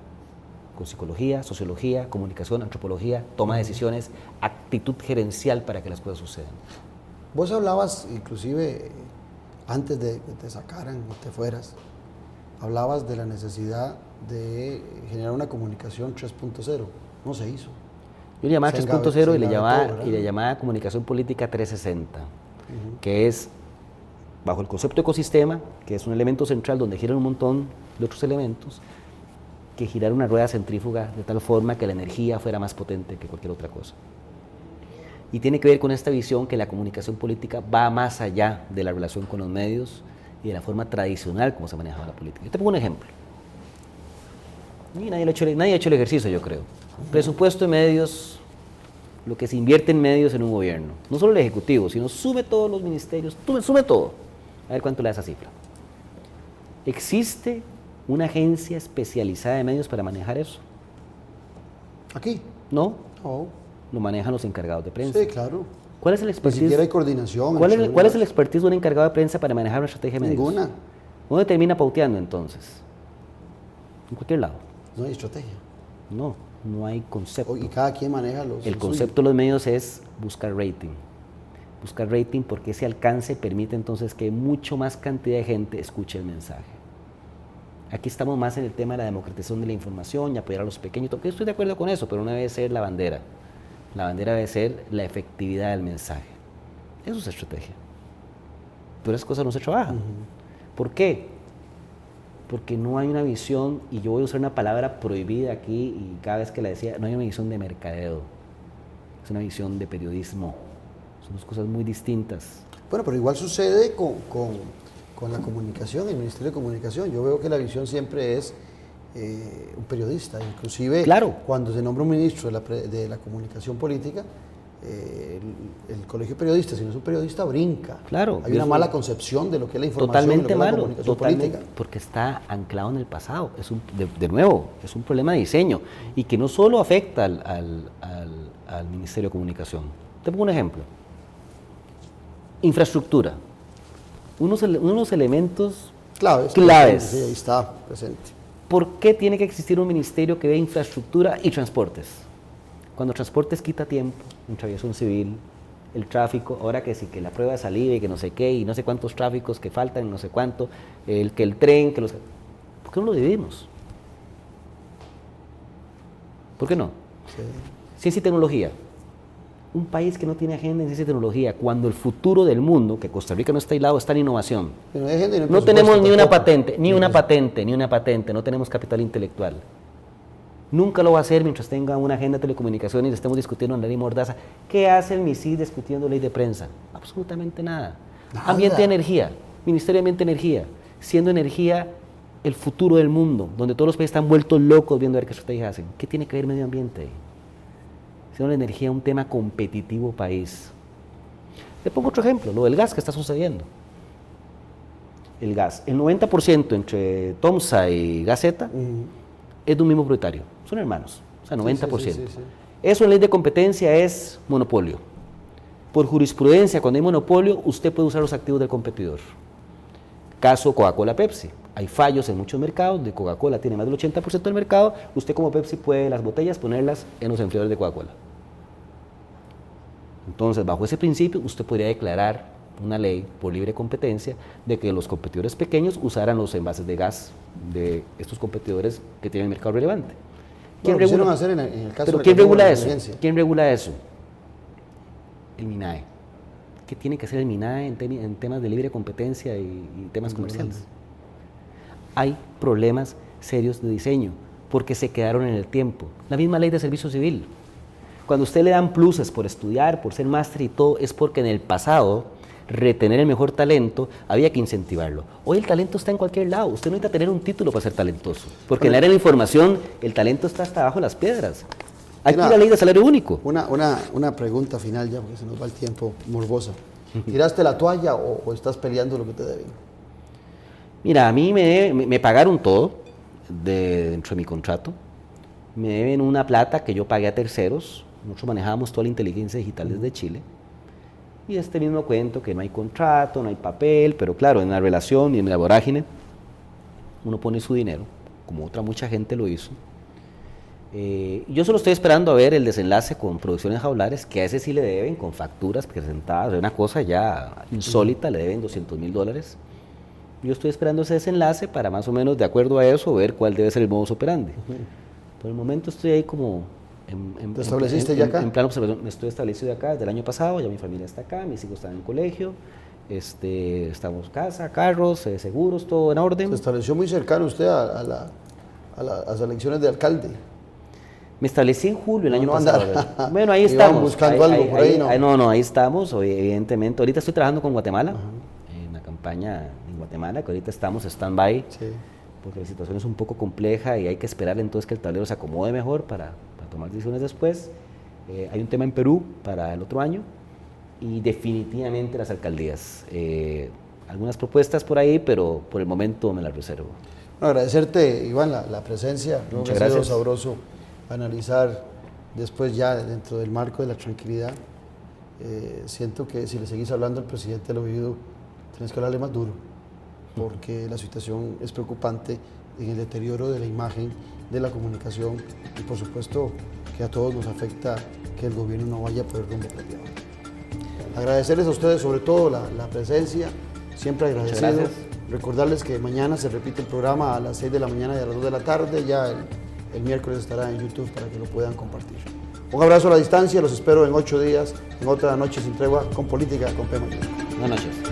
con psicología, sociología, comunicación, antropología, toma de decisiones, actitud gerencial para que las cosas sucedan. Vos hablabas, inclusive antes de que te sacaran o te fueras, hablabas de la necesidad de generar una comunicación 3.0, no se hizo. Yo le llamaba 3.0 y le llamaba comunicación política 360, que es bajo el concepto de ecosistema, que es un elemento central donde giran un montón de otros elementos, que girar una rueda centrífuga de tal forma que la energía fuera más potente que cualquier otra cosa. Y tiene que ver con esta visión que la comunicación política va más allá de la relación con los medios y de la forma tradicional como se manejaba la política. Yo te pongo un ejemplo. Y nadie ha hecho el ejercicio, yo creo. Presupuesto de medios, lo que se invierte en medios en un gobierno. No solo el ejecutivo, sino sume todos los ministerios, sume todo. A ver cuánto le da esa cifra. ¿Existe una agencia especializada de medios para manejar eso? ¿Aquí? No. No. Lo manejan los encargados de prensa. Sí, claro. ¿Cuál es el expertise? Ni siquiera hay coordinación. ¿Cuál es el expertise de un encargado de prensa para manejar una estrategia de medios? Ninguna. ¿Dónde termina pauteando entonces? En cualquier lado. No hay estrategia. No hay concepto. Y cada quien maneja los. El concepto de los medios es buscar rating. Buscar rating porque ese alcance permite entonces que mucho más cantidad de gente escuche el mensaje. Aquí estamos más en el tema de la democratización de la información y apoyar a los pequeños. Yo estoy de acuerdo con eso, pero no debe ser la bandera. La bandera debe ser la efectividad del mensaje. Eso es estrategia. Pero esas cosas no se trabajan. ¿Por qué? Porque no hay una visión, y yo voy a usar una palabra prohibida aquí, y cada vez que la decía, no hay una visión de mercadeo. Es una visión de periodismo. Son dos cosas muy distintas. Bueno, pero igual sucede con la comunicación, el Ministerio de Comunicación. Yo veo que la visión siempre es un periodista, inclusive cuando se nombra un ministro de la comunicación política, el colegio de periodistas, si no es un periodista, brinca. Hay una mala concepción de lo que es la información, totalmente malo, la comunicación política. Porque está anclado en el pasado. De nuevo, es un problema de diseño y que no solo afecta al Ministerio de Comunicación. Te pongo un ejemplo. Infraestructura. Unos elementos claves. Sí, ahí está presente. ¿Por qué tiene que existir un ministerio que ve infraestructura y transportes? Cuando transportes quita tiempo, en aviación civil, el tráfico, ahora que sí, que la prueba de salida y que no sé qué, y no sé cuántos tráficos que faltan, no sé cuánto, el tren, ¿por qué no lo dividimos? ¿Por qué no? Sí. Ciencia y tecnología. Un país que no tiene agenda en ciencia y tecnología, cuando el futuro del mundo, que Costa Rica no está aislado, está en innovación. No tenemos ni una patente, no tenemos capital intelectual. Nunca lo va a hacer mientras tenga una agenda de telecomunicaciones y estemos discutiendo en la ley Mordaza. ¿Qué hace el MISID discutiendo ley de prensa? Absolutamente nada. Ambiente de energía, Ministerio de Ambiente y Energía, siendo energía el futuro del mundo, donde todos los países están vueltos locos viendo a ver qué estrategias hacen. ¿Qué tiene que ver medio ambiente? Siendo la energía un tema competitivo país. Le pongo otro ejemplo, lo del gas que está sucediendo. El gas, el 90% entre Tomsa y Gaceta es de un mismo propietario, son hermanos, o sea, 90%. Sí. Eso en ley de competencia es monopolio. Por jurisprudencia, cuando hay monopolio, usted puede usar los activos del competidor. Caso Coca-Cola-Pepsi. Hay fallos en muchos mercados, de Coca-Cola tiene más del 80% del mercado, usted como Pepsi puede las botellas ponerlas en los enfriadores de Coca-Cola. Entonces, bajo ese principio, usted podría declarar una ley por libre competencia de que los competidores pequeños usaran los envases de gas de estos competidores que tienen mercado relevante. ¿Quién regula? Hacer en el caso ¿Pero quién regula eso? ¿Quién regula eso? El MINAE. ¿Qué tiene que hacer el MINAE en temas de libre competencia y temas comerciales? Hay problemas serios de diseño porque se quedaron en el tiempo. La misma ley de servicio civil. Cuando a usted le dan pluses por estudiar, por ser máster y todo, es porque en el pasado retener el mejor talento había que incentivarlo. Hoy el talento está en cualquier lado. Usted no necesita tener un título para ser talentoso, porque en el área de la información el talento está hasta abajo de las piedras. Hay que ir a la ley de salario único. Una pregunta final ya, porque se nos va el tiempo morbosa. ¿Tiraste la toalla o estás peleando lo que te deben? Mira, a mí me pagaron todo dentro de mi contrato. Me deben una plata que yo pagué a terceros. Nosotros manejábamos toda la inteligencia digital desde Chile. Y este mismo cuento que no hay contrato, no hay papel, pero claro, en la relación y en la vorágine, uno pone su dinero, como mucha gente lo hizo. Yo solo estoy esperando a ver el desenlace con Producciones Jaulares, que a ese sí le deben, con facturas presentadas, una cosa ya insólita, le deben $200,000. Yo estoy esperando ese desenlace para más o menos, de acuerdo a eso, ver cuál debe ser el modus operandi. Por el momento estoy ahí como... ¿Te estableciste ya acá? En plan observación, me estoy establecido acá desde el año pasado, ya mi familia está acá, mis hijos están en el colegio, estamos casa, carros, seguros, todo en orden. Se estableció muy cercano usted a las elecciones de alcalde. Me establecí en julio el año pasado. Bueno, ahí estamos. Buscando algo por ahí, ¿no? No, ahí estamos, evidentemente. Ahorita estoy trabajando con Guatemala, en la campaña en Guatemala, que ahorita estamos stand-by, porque la situación es un poco compleja y hay que esperar entonces que el tablero se acomode mejor para tomar decisiones después. Hay un tema en Perú para el otro año y definitivamente las alcaldías. Algunas propuestas por ahí, pero por el momento me las reservo. Bueno, agradecerte, Iván, la presencia. Muchas gracias. Ha sido sabroso analizar después ya dentro del marco de la tranquilidad. Siento que si le seguís hablando al presidente de lo vivido, tenés que hablarle más duro, porque la situación es preocupante en el deterioro de la imagen, de la comunicación y por supuesto que a todos nos afecta que el gobierno no vaya por el rumbo apropiado. Agradecerles a ustedes sobre todo la presencia, siempre agradecidos. Recordarles que mañana se repite el programa a las 6 de la mañana y a las 2 de la tarde, ya el miércoles estará en YouTube para que lo puedan compartir. Un abrazo a la distancia, los espero en 8 días, en otra noche sin tregua con Política con P. Buenas noches.